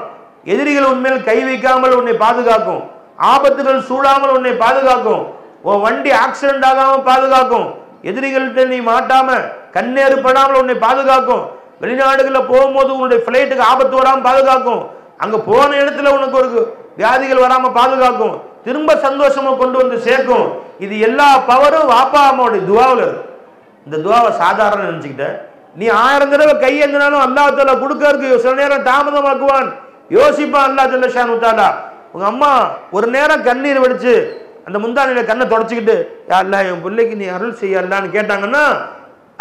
எதிரிகள் உண்மையில் கை வைக்காமல் உன்னை பாதுகாக்கும், ஆபத்துகள் சூழாமல் உன்னை பாதுகாக்கும், உன் வண்டி ஆக்சிடென்ட் ஆகாம பாதுகாக்கும், எதிரிகள்கிட்ட நீ மாட்டாம கண்ணேறுபடாமல் உன்னை பாதுகாக்கும், வெளிநாடுகளில் போகும்போது உன்னுடைய ஃப்ளைட்டுக்கு ஆபத்து வராமல் பாதுகாக்கும், அங்க போன இடத்துல உனக்கு ஒரு வியாதிகள் வராம பாதுகாக்கும், திரும்ப சந்தோஷமா கொண்டு வந்து சேர்க்கும். இது எல்லா பவரும் வாப்பா அம்மாவுடைய துவாவில் இருக்கு. இந்த துவாவை சாதாரண நினைச்சுக்கிட்ட நீ 1000 தடவை கையெழுந்தினாலும் அல்லாஹ் தஆலா கொடுக்கறதுக்கு சில நேரம் தாமதமாக்குவான். யோசிப்பான் அல்லாஹ் ஜல்ல ஷானு தஆலா. உங்க அம்மா ஒரு நேரம் கண்ணீர் வடிச்சு அந்த முந்தானில கண்ணை தொடச்சிக்கிட்டு, யா அல்லாஹ், என் பிள்ளைக்கு நீ அருள் செய்ய அல்லான்னு கேட்டாங்கன்னா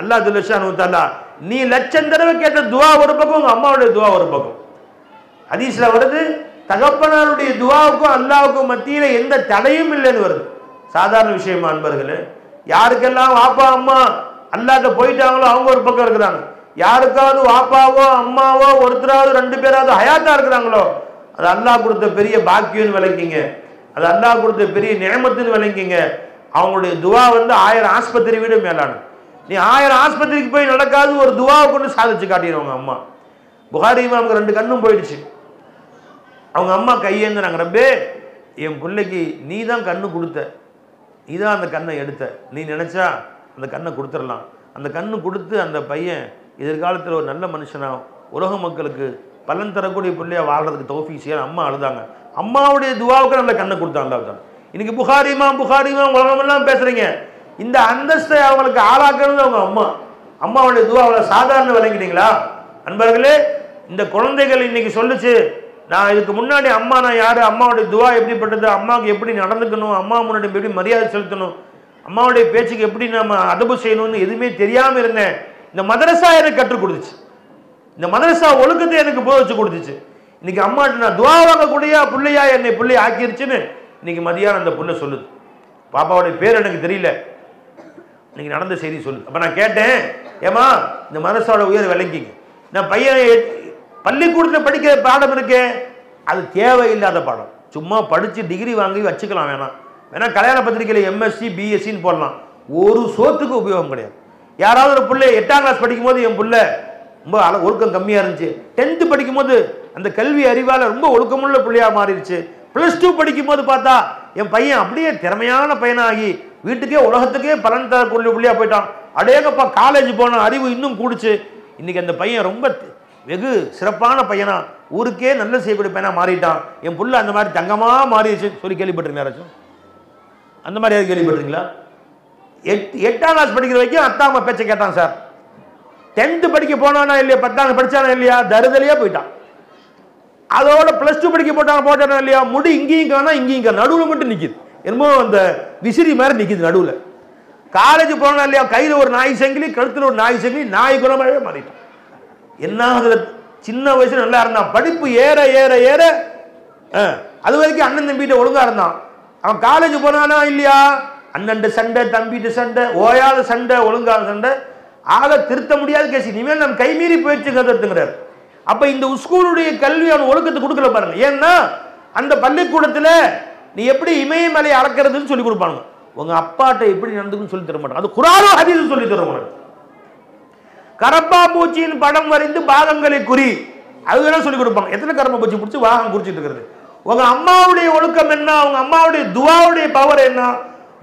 அல்லாஹ் ஜல்ல ஷானு தஆலா நீ லட்சம் தடவை கேட்ட துவா ஒரு பக்கம், உங்க அம்மாவுடைய துவா ஒரு பக்கம். ஹதீஸ்ல வருது, தகப்பனாருடைய துவாவுக்கும் அல்லாஹ்வுக்கும் மத்தியில எந்த தடையும் இல்லைன்னு வருது. சாதாரண விஷயமா அன்பர்களே? யாருக்கெல்லாம் வாப்பா அம்மா அல்லாஹ்ட்ட போயிட்டாங்களோ அவங்க ஒரு பக்கம் இருக்கிறாங்க. யாருக்காவது வாப்பாவோ அம்மாவோ ஒருத்தராவது 2 பேராவது ஹயாத்தா இருக்கிறாங்களோ அது அல்லாஹ் கொடுத்த பெரிய பாக்கியம்னு விளங்கிங்க, அது அல்லாஹ் கொடுத்த பெரிய நியமத்துன்னு விளங்கிங்க. அவங்களுடைய துவா வந்து 1000 ஆஸ்பத்திரி வீடு மேலான. நீ 1000 ஆஸ்பத்திரிக்கு போய் நடக்காது ஒரு துவாவை கொண்டு சாதிச்சு காட்டிடுவாங்க அம்மா. புகாரி இமாமுக்கு 2 கண்ணும் போயிடுச்சு. அவங்க அம்மா கையேந்தினாங்க, ரப்பே என் பிள்ளைக்கு நீ தான் கண்ணு கொடுத்த, நீ தான் அந்த கண்ணை எடுத்த, நீ நினைச்சா அந்த கண்ணை கொடுத்துடலாம். அந்த கண்ணு கொடுத்து அந்த பையன் எதிர்காலத்தில் ஒரு நல்ல மனுஷனா உலக மக்களுக்கு பலன் தரக்கூடிய பிள்ளையா வாழ்றதுக்கு தௌஃபீக் செய்ய அம்மா அழுதாங்க. அம்மாவுடைய துவாவுக்கு நல்ல கண்ணை கொடுத்தான் அல்லாஹ் தான். இன்னைக்கு புகாரி இமாம் உலகமெல்லாம் பேசுறீங்க. இந்த அந்தஸ்தை அவங்களுக்கு ஆளாக்குறது அவங்க அம்மா. அம்மாவுடைய துவா அவ்வளோ சாதாரண விளங்கிட்டீங்களா அன்பர்களே? இந்த குழந்தைகள் இன்னைக்கு சொல்லுச்சு, நான் இதுக்கு முன்னாடி அம்மா நான் யாரு, அம்மாவுடைய துவா எப்படிப்பட்டது, அம்மாவுக்கு எப்படி நடந்துக்கணும், அம்மா முன்னாடி எப்படி மரியாதை செலுத்தணும், அம்மாவுடைய பேச்சுக்கு எப்படி நம்ம அதபு செய்யணும்னு எதுவுமே தெரியாமல் இருந்தேன். இந்த மதரசா எனக்கு கற்றுக் கொடுத்துச்சு, இந்த மதரசா ஒழுக்கத்தை எனக்கு போதிச்சு கொடுத்துச்சு. இன்னைக்கு அம்மாட்ட நான் துவா வாங்கக்கூடிய பிள்ளையா என்னை பிள்ளை ஆக்கிருச்சுன்னு இன்னைக்கு மதியானம் அந்த பிள்ளை சொல்லுது. பாப்பாவுடைய பேர் எனக்கு தெரியல, இன்னைக்கு நடந்த செய்தி சொல்லுது. அப்போ நான் கேட்டேன், ஏமா இந்த மதரசாவோட உயர் விளங்கிங்க, நான் பையன் பள்ளிக்கூடத்தில் படிக்கிற பாடம் இருக்கே அது தேவையில்லாத பாடம், சும்மா படித்து டிகிரி வாங்கி வச்சுக்கலாம், வேணா கல்யாண பத்திரிகையில் எம்எஸ்சி பிஎஸ்சின்னு போடலாம், ஒரு சோத்துக்கு உபயோகம் கிடையாது. யாராவது ஒரு பிள்ளை 8ஆம் கிளாஸ் படிக்கும் போது என் பிள்ளை ரொம்ப ஒழுக்கம் கம்மியாக இருந்துச்சு, 10th படிக்கும் போது அந்த கல்வி அறிவால் ரொம்ப ஒழுக்கமுள்ள பிள்ளையாக மாறிடுச்சு, +2 படிக்கும் போது பார்த்தா என் பையன் அப்படியே திறமையான பையனாகி வீட்டுக்கே உலகத்துக்கே பலன் தரக்கூடிய பிள்ளையாக போயிட்டான். அடேங்கப்பா காலேஜ் போன அறிவு இன்னும் கூடுச்சு. இன்னைக்கு அந்த பையன் ரொம்ப வெகு சிறப்பான பையனா, ஊருக்கே நல்ல செய்யக்கூடிய பையனா மாறிட்டான், என் புள்ள அந்த மாதிரி தங்கமா மாறிடுச்சு சொல்லி கேள்விப்பட்டிருக்கீங்க யாராச்சும்? அந்த மாதிரி யாரும் கேள்விப்பட்டிருக்கீங்களா? 8ஆம் கிளாஸ் படிக்கிற வரைக்கும் அத்தா அம்மா பேச்சை கேட்டான் சார். 10th படிக்க போனானா இல்லையா, 10ஆம் படிச்சானா இல்லையா, தருதலையா போயிட்டான். அதோட +2 படிக்க போட்டானா இல்லையா, முடி இங்கேயும் காணா இங்கேயும் காணா, நடுவில் மட்டும் நிற்கிது, என்னமோ அந்த விசிறி மாதிரி நிற்கிது நடுவில். காலேஜ் போனா இல்லையா, கையில் ஒரு நாய் சங்கிலி, கழுத்தில் ஒரு நாய் சங்கிலி, நாய் குணமாகவே மாறிட்டான். என்ன அதில் சின்ன வயசுல நல்லா இருந்தான், படிப்பு ஏற ஏற ஏற அது வரைக்கும் அண்ணன் தம்பிகிட்ட ஒழுங்கா இருந்தான். அவன் காலேஜ் போனானா இல்லையா, அண்ணன் சண்டை, தம்பிட்டு சண்டை, ஓயாத சண்டை, ஒழுங்காத சண்டை, ஆக திருத்த முடியாத கேஸ். இனிமேல் நம்ம கைமீறி போயிடுச்சு கருத்துங்கிறார். அப்ப இந்த ஸ்கூலுடைய கல்வி அவன் ஒழுக்கத்தை கொடுக்கல பாருங்க. ஏன்னா அந்த பள்ளிக்கூடத்தில் நீ எப்படி இமயமலை அளக்கிறதுன்னு சொல்லி கொடுப்பாங்க, உங்க அப்பாட்ட எப்படி நடந்துக்குன்னு சொல்லி தர மாட்டாங்க. அது குர்ஆனும் ஹதீஸும் சொல்லி தர மாட்டாங்க. கரப்பா பூச்சியின் படம் வரைந்து பாகங்களை குறி, அதுதான் சொல்லி கொடுப்பாங்க. எத்தனை கரப்பா பூச்சி பிடிச்சி வாகம் குறிச்சிட்டு இருக்கிறது? உங்க அம்மாவுடைய ஒழுக்கம் என்ன, உங்க அம்மாவுடைய துவாவுடைய பவர் என்ன,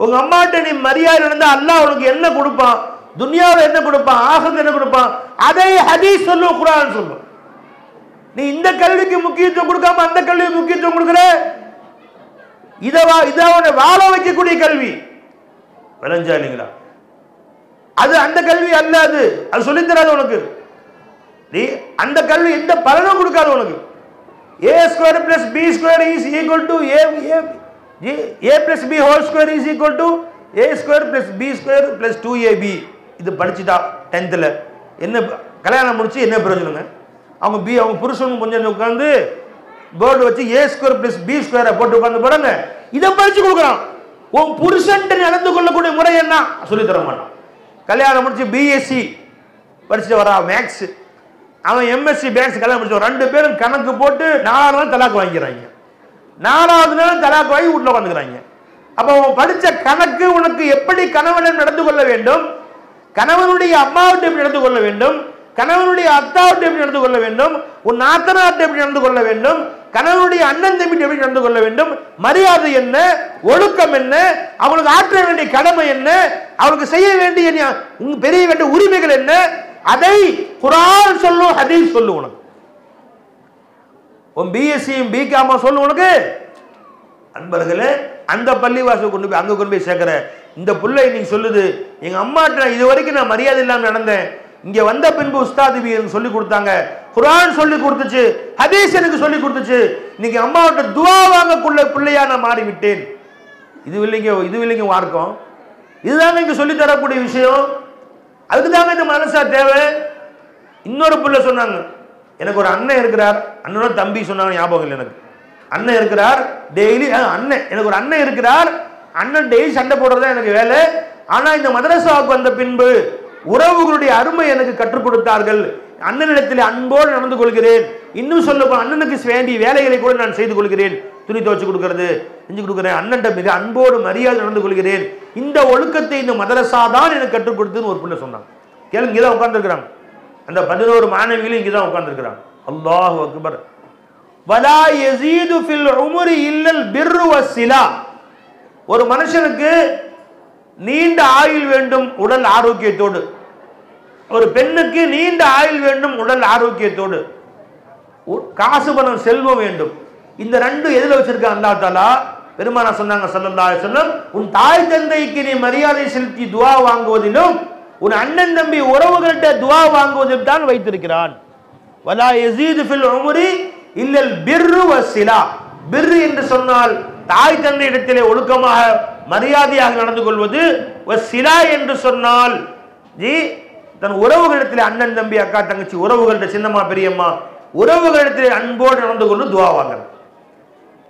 உங்க அம்மாட்ட நீ மரியாதை நடந்தா அல்லாஹ் உனக்கு என்ன கொடுப்பான், துனியாவில் என்ன கொடுப்பான், ஆகிரத்தில் என்ன கொடுப்பான், அதை ஹதீஸ் சொல்லும், குர்ஆன் சொல்லும். நீ இந்த கல்விக்கு முக்கியத்துவம் கொடுக்காம அந்த கல்விக்கு முக்கியத்துவம் கொடுக்கிற, இதை வாழ வைக்கக்கூடிய கல்வி விளைஞ்சா இல்லைங்களா? அது அந்த கல்வி அல்ல, அது சொல்லித்தராது உனக்கு. நீ அந்த கல்வி எந்த பலனும் கொடுக்காது உனக்கு. a² + b² = a + b² = a² + b² + 2ab. இது படிச்சுட்டா 10th என்ன கல்யாணம் முடிச்சு என்ன பிரயோஜனங்க? அவங்க புருஷனும் கொஞ்சம் உட்காந்து போர்டு வச்சு a² + b² போட்டு உட்காந்து போறாங்க. இதை படிச்சு கொடுக்குறான். உன் புருஷன் நடந்து கொள்ளக்கூடிய முறை என்ன சொல்லி தர மாட்டான். கல்யாணம் முடிச்சு BSc படிச்சுட்டு வரா மேக்ஸ், அவன் MSc மேக்ஸ் கல்யாணம் முடிச்சு, 2 பேரும் கணக்கு போட்டு 4 நாள் தலாக்கு வாங்கிக்கிறாங்க. 4வது நாள் தலாக்கு வாங்கி வீட்டில் உட்காந்துக்கிறாங்க. அப்ப அவன் படிச்ச கணக்கு உனக்கு எப்படி கணவன் நடந்து கொள்ள வேண்டும், கணவனுடைய அம்மாவிட்ட எப்படி நடந்து கொள்ள வேண்டும், கணவனுடைய அத்தாவிட்ட எப்படி நடந்து கொள்ள வேண்டும், உன் நாத்தனார்ட்ட எப்படி நடந்து கொள்ள வேண்டும், கணவனுடைய அண்ணன் தம்பிட்ட எப்படி நடந்து கொள்ள வேண்டும், மரியாதை என்ன, ஒழுக்கம் என்ன, அவனுக்கு ஆற்ற வேண்டிய கடமை என்ன, அவனுக்கு செய்ய வேண்டிய பெரிய வேண்டிய உரிமைகள் என்ன, அதை குர்ஆன் சொல்லும், ஹதீஸ் சொல்லும். உனக்கு உன் BSc BCom சொல்லும். உனக்கு அன்பர்களே, அந்த பள்ளிவாசல் கொண்டு போய் அங்க கொண்டு போய் சேர்க்கிற இந்த பிள்ளை நீங்க சொல்லுது, எங்க அம்மாட்ட இது வரைக்கும் நான் மரியாதை இல்லாம நடந்தேன், இங்க வந்த பின்பு உஸ்தாது எனக்கு சொல்லி கொடுத்தாங்க, குர்ஆன் சொல்லி கொடுத்துச்சு, ஹதீஸ் எனக்கு சொல்லி கொடுத்துச்சு, இன்னைக்கு அம்மாவிட்ட துஆ வாங்கக்குள்ள பிள்ளையா நான் மாறிவிட்டேன். இது இல்லைங்க மார்க்கம். இதுதாங்க இங்க சொல்லி தரக்கூடிய விஷயம். அதுக்கு தாங்க இந்த மனசா தேவை. இன்னொரு பிள்ளை சொன்னாங்க, எனக்கு ஒரு அண்ணன் இருக்கிறார், அண்ணனோட தம்பி சொன்னாங்க, ஞாபகம் இல்லை எனக்கு. அண்ணன் இருக்கிறார் டெய்லி, எனக்கு ஒரு அண்ணன் இருக்கிறார், அண்ணன் டெய்லி சண்டை போடுறதா எனக்கு வேலை. ஆனா இந்த மதரசாவுக்கு வந்த பின்பு உறவுகளுடைய அருமை எனக்கு கற்றுக் கொடுத்தார்கள், அண்ணனிடத்தில் அன்போடு நடந்து கொள்கிறேன், இன்னும் சொல்ல அண்ணனுக்கு வேண்டிய வேலைகளை கூட நான் செய்து கொள்கிறேன், துணி துவைச்சு கொடுக்கறது செஞ்சு கொடுக்குறேன், அண்ணன்ட்ட மிக அன்போடு மரியாதை நடந்து கொள்கிறேன், இந்த ஒழுக்கத்தை இந்த மதரசா தான் எனக்கு கற்றுக் கொடுத்துன்னு ஒரு பிள்ளை சொன்னாங்க. கேளுங்க, இங்கதான் உட்கார்ந்துருக்கிறாங்க, அந்த 11 மாணவிகளும் இங்கதான் உட்கார்ந்துருக்கிறாங்க. அல்லாஹு அக்பர். வலா யஸீது ஃபில் உம்ரி இல்லல் பிர்ரு வஸ்ஸிலா. ஒரு மனுஷனுக்கு நீண்ட ஆயுள் வேண்டும் உடல் ஆரோக்கியத்தோடு, ஒரு பெண்ணுக்கு நீண்ட ஆயுள் வேண்டும் உடல் ஆரோக்கியத்தோடு, காசு பணம் செல்வம் வேண்டும். இந்த 2 எதுல வச்சிருக்கான் அல்லாஹ் தஆலா? பெருமானார் சொன்னாங்க ஸல்லல்லாஹு அலைஹி வஸல்லம், உன் தாய் தந்தைக்கு நீ மரியாதை செலுத்தி துஆ வாங்குவதிலும் உன் அண்ணன் தம்பி உறவுகள்கிட்ட துஆ வாங்குவதில் தான் வைத்திருக்கிறான். வலா யஸீது ஃபில் உம்ரி இல்லல் பிர்ரு வஸ்ஸிலா. பிர்ரு என்று சொன்னால் தாய் தந்தை இடத்திலே ஒழுக்கமாக மரியாதையாக நடந்து கொள்வது, வஸ்ஸிலா என்று சொன்னால் தன் உறவுகளிடத்திலே அண்ணன் தம்பி அக்கா தங்கச்சி உறவுகள்கிட்ட சின்னம்மா பெரியம்மா உறவுகளிடத்திலே அன்போடு நடந்து கொண்டு துஆ வாங்கணும்.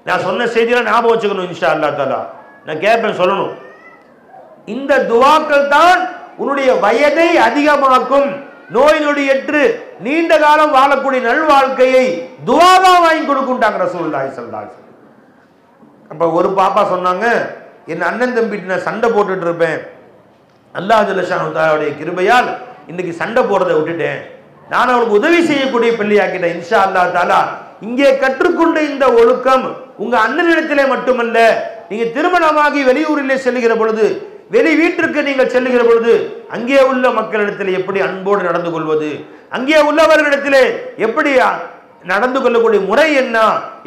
நான் சொன்ன செய்தியெல்லாம் ஞாபகம் வச்சுக்கணும் இன்ஷா அல்லாஹ் தஆலா. நான் கேட்பேன், சொல்லணும். இந்த துஆக்கள் தான் உன்னுடைய வயதை அதிகமாக்கும், நோய் நொடியற்று நீண்ட காலம் வாழக்கூடிய நல்வாழ்க்கையை துஆவா வாங்கி கொடுக்கும்ட்டாங்க ரசூலுல்லாஹி ஸல்லல்லாஹு அலைஹி வஸல்லம். அப்ப ஒரு பாப்பா சொன்னாங்க, என் அண்ணன் தம்பிட்டு நான் சண்டை போட்டுட்டு இருப்பேன், அல்லாஹ் ஜல்ல ஷானஹு தஆலாவுடைய கிருபையால் இன்னைக்கு சண்டை போடுறதை விட்டுட்டேன், நான் அவனுக்கு உதவி செய்யக்கூடிய பிள்ளையாக்கிட்டேன். இன்ஷா அல்லாஹ் தஆலா இங்கே கற்றுக்கொண்ட இந்த ஒழுக்கம் உங்க அண்ணனிடத்திலே மட்டுமல்ல, நீங்க திருமணமாகி வெளியூரிலே செல்கிற பொழுது வெளி வீட்டிற்கு நீங்கள் செல்லுகிற பொழுது அங்கே உள்ள மக்களிடத்தில் எப்படி அன்போடு நடந்து கொள்வது, அங்கே உள்ளவர்களிடத்திலே எப்படி நடந்து கொள்ளக்கூடிய முறை என்ன,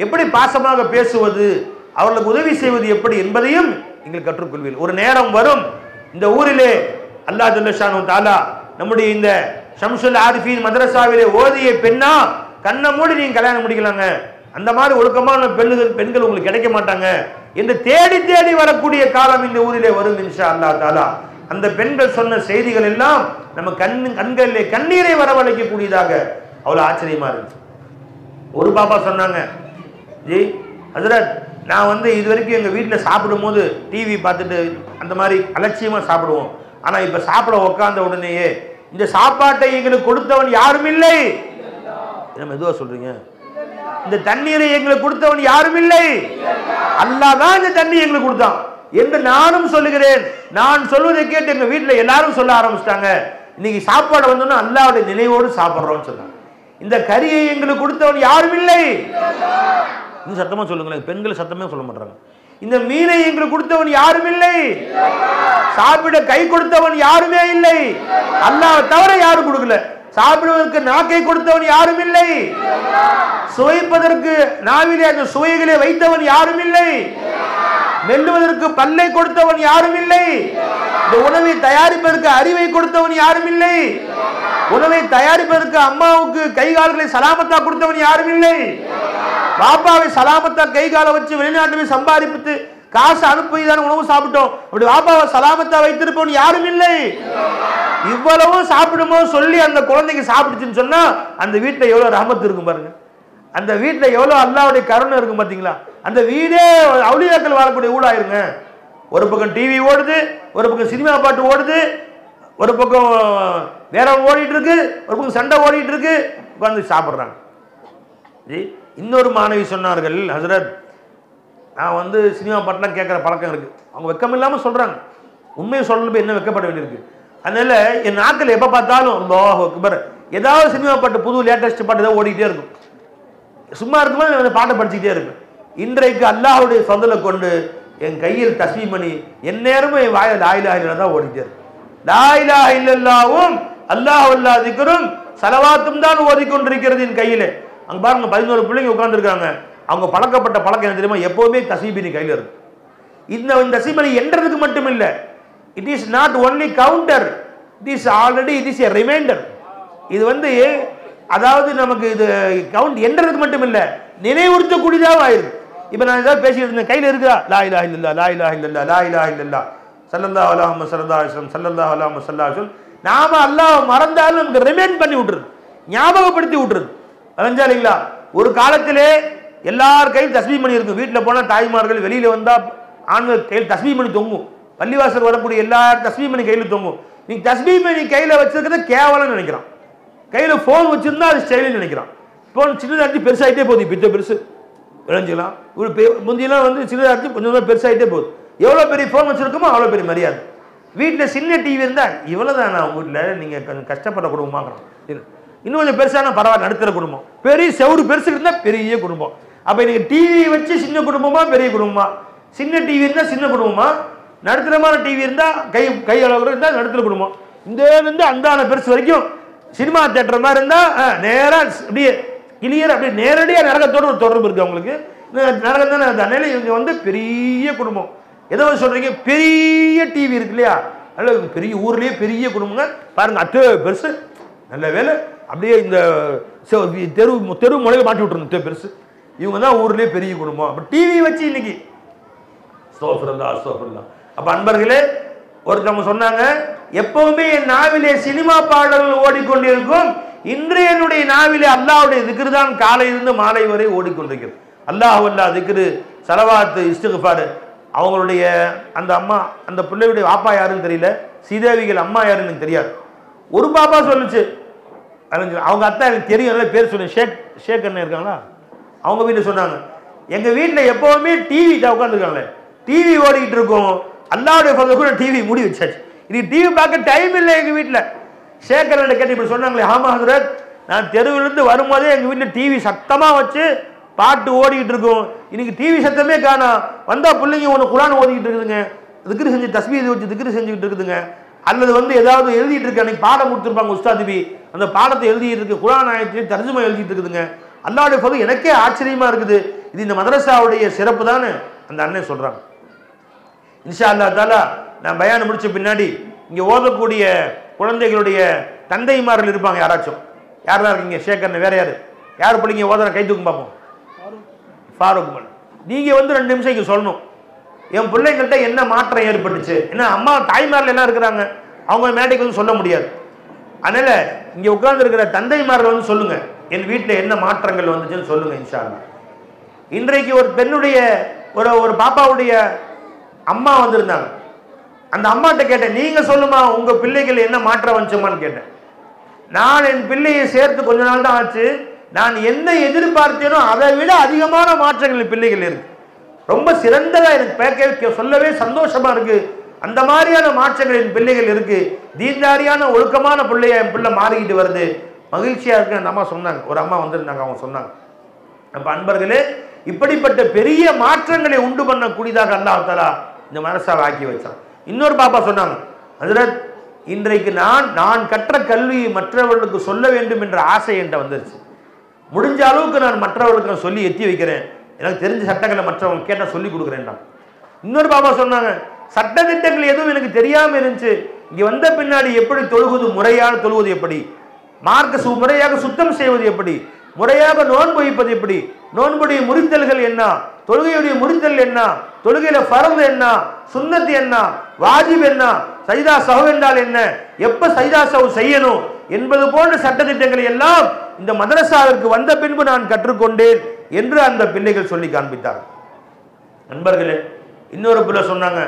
எப்படி பாசமாக பேசுவது, அவர்களுக்கு உதவி செய்வது எப்படி என்பதையும் நீங்கள் கற்றுக்கொள்வீர்கள். ஒரு நேரம் வரும், இந்த ஊரிலே அல்லாஹ் ஜல்ல ஷானு தஆலா நம்முடைய இந்த ஷம்சுல் ஆரிஃபீன் மதரசாவிலே ஓதிய பெண்ணா கண்ணை மூடி நீங்க கல்யாணம் முடிக்கலாங்க, அந்த மாதிரி ஒழுக்கமான பெண்கள் உங்களுக்கு கிடைக்க மாட்டாங்க என்று தேடி தேடி வரக்கூடிய காலம் இந்த ஊரிலே வரும் இன்ஷா அல்லாஹ் தஆலா. அந்த பெண்கள் சொன்ன செய்திகள் எல்லாம் நம்ம கண்களிலே கண்ணீரை வரவழைக்கக்கூடியதாக அவ்வளவு ஆச்சரியமா இருந்துச்சு. ஒரு பாப்பா சொன்னாங்க, ஜி ஹஜ்ரத், நான் இது வரைக்கும் எங்கள் வீட்டில் சாப்பிடும் போது டிவி பார்த்துட்டு அந்த மாதிரி அலட்சியமாக சாப்பிடுவோம். ஆனால் இப்போ சாப்பிட உட்கார்ந்த உடனேயே இந்த சாப்பாட்டை எங்களுக்கு கொடுத்தவன் யாரும் இல்லை. என்ன மெதுவாக சொல்றீங்க? இந்த தண்ணீரை எங்களுக்கு கொடுத்தவன் யாரும் இல்லை, அல்லாஹ் தான் இந்த தண்ணி எங்களுக்கு கொடுத்தான் என்று நானும் சொல்லுகிறேன். நான் சொல்வதை கேட்டு எங்கள் வீட்டில் எல்லாரும் சொல்ல ஆரம்பிச்சிட்டாங்க. இன்னைக்கு சாப்பாடு வந்தோன்னா அல்லாஹ்வுடைய நினைவோடு சாப்பிட்றோம்னு சொன்னாங்க. இந்த கரியை எங்களுக்கு கொடுத்தவன் யாரும் இல்லை. இன்னும் சத்தமா சொல்லுங்களேன், பெண்கள் சத்தமே சொல்ல மாட்டாங்க. இந்த மீனை எங்களுக்கு கொடுத்தவன் யாரும் இல்லை, சாப்பிட கை கொடுத்தவன் யாருமே இல்லை, அல்லாஹ் தவிர யாரும் கொடுக்கல. சாப்பிடுவதற்கு நாக்கை கொடுத்தவன் யாரும் இல்லை, சுவைப்பதற்கு நாவிலே அந்த சுவைகளை வைத்தவன் யாரும் இல்லை, மெல்லுவதற்கு பல்லை கொடுத்தவன் யாரும் இல்லை, இந்த உணவை தயாரிப்பதற்கு அறிவை கொடுத்தவன் யாரும் இல்லை, உணவை தயாரிப்பதற்கு அம்மாவுக்கு கை கால்களை சலாமத்தா கொடுத்தவன் யாரும் இல்லை, பாப்பாவை சலாமத்தா கை காலை வச்சு வெளிநாட்டு சம்பாதிப்பு காசு அனுப்பிதான் உணவு சாப்பிட்டோம், அப்படி பாப்பாவை சலாமத்தா வைத்திருப்பவன் யாரும் இல்லை. இவ்வளவும் சாப்பிடுமோ சொல்லி அந்த குழந்தைக்கு சாப்பிடுச்சுன்னு சொன்னா அந்த வீட்டில் எவ்வளவு ரஹமத் இருக்கும் பாருங்க, அந்த வீட்டில் எவ்வளவு அல்லாஹ்வுடைய கருணை இருக்கும் பார்த்தீங்களா. அந்த வீடே அவுலியாக்கள் வாழக்கூடிய ஊடாயிருங்க. ஒரு பக்கம் டிவி ஓடுது, ஒரு பக்கம் சினிமா பாட்டு ஓடுது, ஒரு பக்கம் வேற ஓடிட்டு இருக்கு, ஒரு பக்கம் சண்டை ஓடிட்டு இருக்கு, உட்காந்து சாப்பிட்றாங்க. இன்னொரு மாணவி சொன்னார்கள், ஹசரத் நான் சினிமா பாட்டுலாம் கேட்குற பழக்கம் இருக்கு. அவங்க வெக்கம் இல்லாமல் சொல்றாங்க, உண்மையை சொல்லணும் என்ன வெக்கப்பட வேண்டியிருக்கு. அதனால என் நாட்கள் எப்போ பார்த்தாலும் அல்லாஹ் அக்பர் ஏதாவது சினிமா பாட்டு புது லேட்டஸ்ட் பாட்டு ஏதாவது ஓடிக்கிட்டே இருக்கும். சும்மா இருக்கும்போது அந்த பாட்டை படிச்சுக்கிட்டே இருக்கும். இன்றைக்கு அல்லாஹ்வுடைய ஃபضலை கொண்டு என் கையில் தஸ்பீஹ் பண்ணி எந்நேரமும் என் வாயில் லா இலாஹ இல்லல்லாஹ் தான் ஓடிட்டே இருக்கும். லா இலாஹ இல்லல்லாஹும் அல்லாஹ் அல்லாஹ் திக்ரும் ஸலவாத்தும் தான் ஓதிக்கொண்டிருக்கிறது என் கையிலே. அங்கே பாருங்க 11 பிள்ளைங்க உட்கார்ந்துருக்காங்க. அவங்க பழக்கப்பட்ட பழக்கம் என்ன தெரியுமா, எப்போவுமே தஸ்பீஹ் பண்ணி கையில் இருக்கும். இந்த தஸ்பீஹ் பண்ணி என்றதுக்கு மட்டும் இல்லை, it is not only counter, it is already it is a reminder. இது அதாவது நமக்கு இது கவுண்ட் என்றதுக்கு மட்டும் இல்லை, நினைவுறுத்தக்கூடியதாக ஆயிருக்கு. இப்போ நான் ஏதாவது பேசிட்டு இருந்தேன், கையில் இருக்குதா லா இலாஹ இல்லல்லாஹ் லா இலாஹ இல்லல்லாஹ் லா இலாஹ இல்லல்லாஹ் ஸல்லல்லாஹு அலைஹி வஸல்லம் ஸல்லல்லாஹு அலைஹி வஸல்லம் ஸல்லல்லாஹு அலைஹி வஸல்லம். நாம அல்லாஹ் மறந்தாலும் நமக்கு ரிமைண்ட் பண்ணி விட்டுருது, ஞாபகப்படுத்தி விட்டுருது. அலைஞ்சா இல்லைங்களா? ஒரு காலத்திலே எல்லார் கையில் தஸ்பீஹ் பண்ணி இருக்கும். வீட்டில் போனால் தாய்மார்கள், வெளியில் வந்தால் ஆண்கள் கையில் தஸ்பீஹ் பண்ணி தொங்கும். பள்ளிவாசல் வரக்கூடிய எல்லாரும் தஸ்பீஹ் பண்ணி கையில் தொங்கும். நீ தஸ்பீஹ் பண்ணி கையில் வச்சிருக்கிறத கேவலம் நினைக்கிறான். கையில் ஃபோன் வச்சிருந்தா அது ஸ்டைலில் நினைக்கிறான். ஃபோன் சின்னதாட்டி பெருசாகிட்டே போகுது, இப்போ பெருசு விளைஞ்சிக்கலாம். ஒரு முந்தியெல்லாம் சின்னதாட்டி கொஞ்சம் பெருசாகிட்டே போகுது. எவ்வளோ பெரிய ஃபோன் வச்சிருக்கோமோ அவ்வளோ பெரிய மரியாதை. வீட்டில் சின்ன டிவி இருந்தால் இவ்வளோ தான் நான் வீட்டில் நீங்கள் கொஞ்சம் கஷ்டப்பட்ட குடும்பமாகணும், இன்னும் கொஞ்சம் பெருசான பரவாயில்ல நடுத்தர குடும்பம், பெரிய செவரு பெருசு இருந்தால் பெரிய குடும்பம். அப்போ நீங்கள் டிவி வச்சு சின்ன குடும்பமா பெரிய குடும்பமா, சின்ன டிவி இருந்தால் சின்ன குடும்பமா, நடுத்தரமான டிவி இருந்தால் கை அளவு இருந்தால் நடுத்தர குடும்பம். இந்த இருந்து அந்தான பெருசு வரைக்கும் சினிமா தேட்டர் மாதிரி இருந்தால் நேராக அப்படியே கிளியர், அப்படியே நேரடியாக நரகத்தோடு ஒரு தொடர்பு இருக்குது அவங்களுக்கு. நரகம் தானே. அதனால இவங்க பெரிய குடும்பம். ஏதோ சொல்கிறீங்க பெரிய டிவி இருக்கு இல்லையா, நல்ல பெரிய ஊர்லேயே பெரிய குடும்பங்க பாருங்க, அத்தே பெருசு, நல்ல வேலை அப்படியே இந்த தெரு முளையில மாட்டி விட்டுருந்தோம் பெருசு. இவங்க தான் ஊர்லேயே பெரிய குடும்பம். அப்போ டிவி வச்சு இன்னைக்கு அப்ப அன்பர்களே, ஒருத்தவங்க சொன்னாங்க, எப்பவுமே என் நாவிலே சினிமா பாடல்கள் ஓடிக்கொண்டிருக்கும், இன்று என்னுடைய நாவிலே அல்லாஹ்வுடைய திக்ர் தான் காலையிலிருந்து மாலை வரை ஓடிக்கொண்டிருக்கிறது. அல்லாஹ் அல்லாஹ் திக்ரு, ஸலவாத், இஸ்திக்ஃபார். அவங்களுடைய அந்த அம்மா, அந்த பிள்ளையுடைய பாப்பா யாருன்னு தெரியல, சீதேவிகள் அம்மா யாருன்னு எனக்கு தெரியாது. ஒரு பாப்பா சொல்லுச்சு, அவங்க அத்தா எனக்கு தெரியும், பேர் சொன்னேன், ஷேக் அண்ணன் இருக்காங்களா, அவங்க வீட்டில் சொன்னாங்க, எங்க வீட்டில் எப்பவுமே டிவி உட்காந்துருக்காங்களே, டிவி ஓடிக்கிட்டு இருக்கும், அல்லாஹ்வுடைய ஃபضல் கூட டிவி மூடி வச்சாச்சு, இன்னைக்கு டிவி பார்க்க டைம் இல்லை எங்க வீட்டில். ஷேக்கர் கேட்டு இப்படி சொன்னாங்களே, ஆமா ஹஜ்ரத், நான் தெருவிலிருந்து வரும்போதே எங்க வீட்டில் டிவி சத்தமா வச்சு பாட்டு ஓடிக்கிட்டு இருக்கும், இன்னைக்கு டிவி சத்தமே காணோம், வந்தா பிள்ளைங்க ஒன்று குர்ஆன் ஓதிக்கிட்டு இருக்குதுங்க, திக்ரு செஞ்சு தஸ்பீஹ் வச்சு திக்ரு செஞ்சுக்கிட்டு இருக்குதுங்க, அல்லது வந்து ஏதாவது எழுதிட்டு இருக்கு, அன்னைக்கு பாடம் கொடுத்துருப்பாங்க உஸ்தாதிபி, அந்த பாடத்தை எழுதிட்டு இருக்கு, குர்ஆன் ஆயத்தையும் தர்ஜுமா எழுதிட்டு இருக்குதுங்க. அல்லாஹ்வுடைய ஃபضல் எனக்கே ஆச்சரியமா இருக்குது. இது இந்த மதரசாவுடைய சிறப்பு தான் அந்த அண்ணன் சொல்றாங்க. இன்ஷா அல்லாஹ் தஆலா நான் பயான் முடிச்ச பின்னாடி இங்க ஓதக்கூடிய குழந்தைகளுடைய தந்தைமார்கள் இருப்பாங்க. யாராச்சும் யாரா இருக்கீங்க? ஷேக்கர்னு வேற யார் பிள்ளைங்க ஓதுற கை தூக்கும் பார்ப்போம். ஃபாரூக் மன், நீங்க வந்து 2 நிமிஷம் இங்க சொல்லணும், என் பிள்ளைங்கள்ட்ட என்ன மாற்றம் ஏற்பட்டுச்சு. ஏன்னா அம்மா தாய்மார்கள் எல்லாம் இருக்கிறாங்க, அவங்க மேடைக்கு வந்து சொல்ல முடியாது. அதனால இங்க உட்கார்ந்து இருக்கிற தந்தைமார்கள் வந்து சொல்லுங்க, என் வீட்டில் என்ன மாற்றங்கள் வந்துச்சுன்னு சொல்லுங்க இன்ஷா அல்லாஹ். இன்றைக்கு ஒரு பெண்ணுடைய ஒரு பாப்பாவுடைய அம்மா வந்திருந்தாங்க. அந்த அம்மாட்ட கேட்டேன், நீங்க சொல்லுமா உங்க பிள்ளைகள் என்ன மாற்றம் வந்துச்சுமான்னு கேட்டேன். நான் என் பிள்ளையை சேர்த்து கொஞ்ச நாள் தான் ஆச்சு, நான் என்ன எதிர்பார்த்தேனோ அதை விட அதிகமான மாற்றங்கள் பிள்ளைகள் இருக்கு. ரொம்ப சிறந்ததா எனக்கு சொல்லவே சந்தோஷமா இருக்கு. அந்த மாதிரியான மாற்றங்கள் என் பிள்ளைகள் இருக்கு. தீன்தாரியான ஒழுக்கமான பிள்ளைய என் பிள்ளை மாறிக்கிட்டு வருது, மகிழ்ச்சியா இருக்கு. அந்த அம்மா சொன்னாங்க, ஒரு அம்மா வந்திருந்தாங்க, அவங்க சொன்னாங்க. அப்ப அன்பர்களே, இப்படிப்பட்ட பெரிய மாற்றங்களை உண்டு பண்ணக்கூடியதாக அல்லாஹ் தஆலா இந்த மதரசாவை ஆக்கி வச்சான். இன்னொரு பாப்பா சொன்னாங்க, ஹஜ்ரத் இன்றைக்கு நான் கற்ற கல்வியை மற்றவர்களுக்கு சொல்ல வேண்டும் என்ற ஆசை என்கிட்ட வந்துருச்சு. முடிஞ்ச அளவுக்கு நான் மற்றவர்களுக்கு நான் சொல்லி எத்தி வைக்கிறேன், எனக்கு தெரிஞ்ச சட்டங்களை மற்றவங்க கேட்டால் சொல்லி கொடுக்குறேன். இன்னொரு பாப்பா சொன்னாங்க, சட்ட திட்டங்கள் எதுவும் எனக்கு தெரியாமல் இருந்துச்சு, இங்க வந்த பின்னாடி எப்படி தொழுவது, முறையான தொழுவது எப்படி, மார்க்க முறையாக சுத்தம் செய்வது எப்படி, முறையாக நோன்பு வைப்பது எப்படி, நோன்புடைய முறித்தல்கள் என்ன, தொழுகையுடைய முறித்தல் என்ன, தொழுகையில ஃபர்து என்ன, சுன்னத் என்ன, வாஜிப் என்ன, சஜ்தா சஹவ் என்றால் என்ன, எப்ப சஜ்தா சஹவ் செய்யணும் என்பது போன்ற சட்டத்திட்டங்களை எல்லாம் இந்த மதரசாவிற்கு வந்த பின்பு நான் கற்றுக்கொண்டேன் என்று அந்த பிள்ளைகள் சொல்லி காண்பித்தார். நண்பர்களே, இன்னொரு பிள்ளை சொன்னாங்க,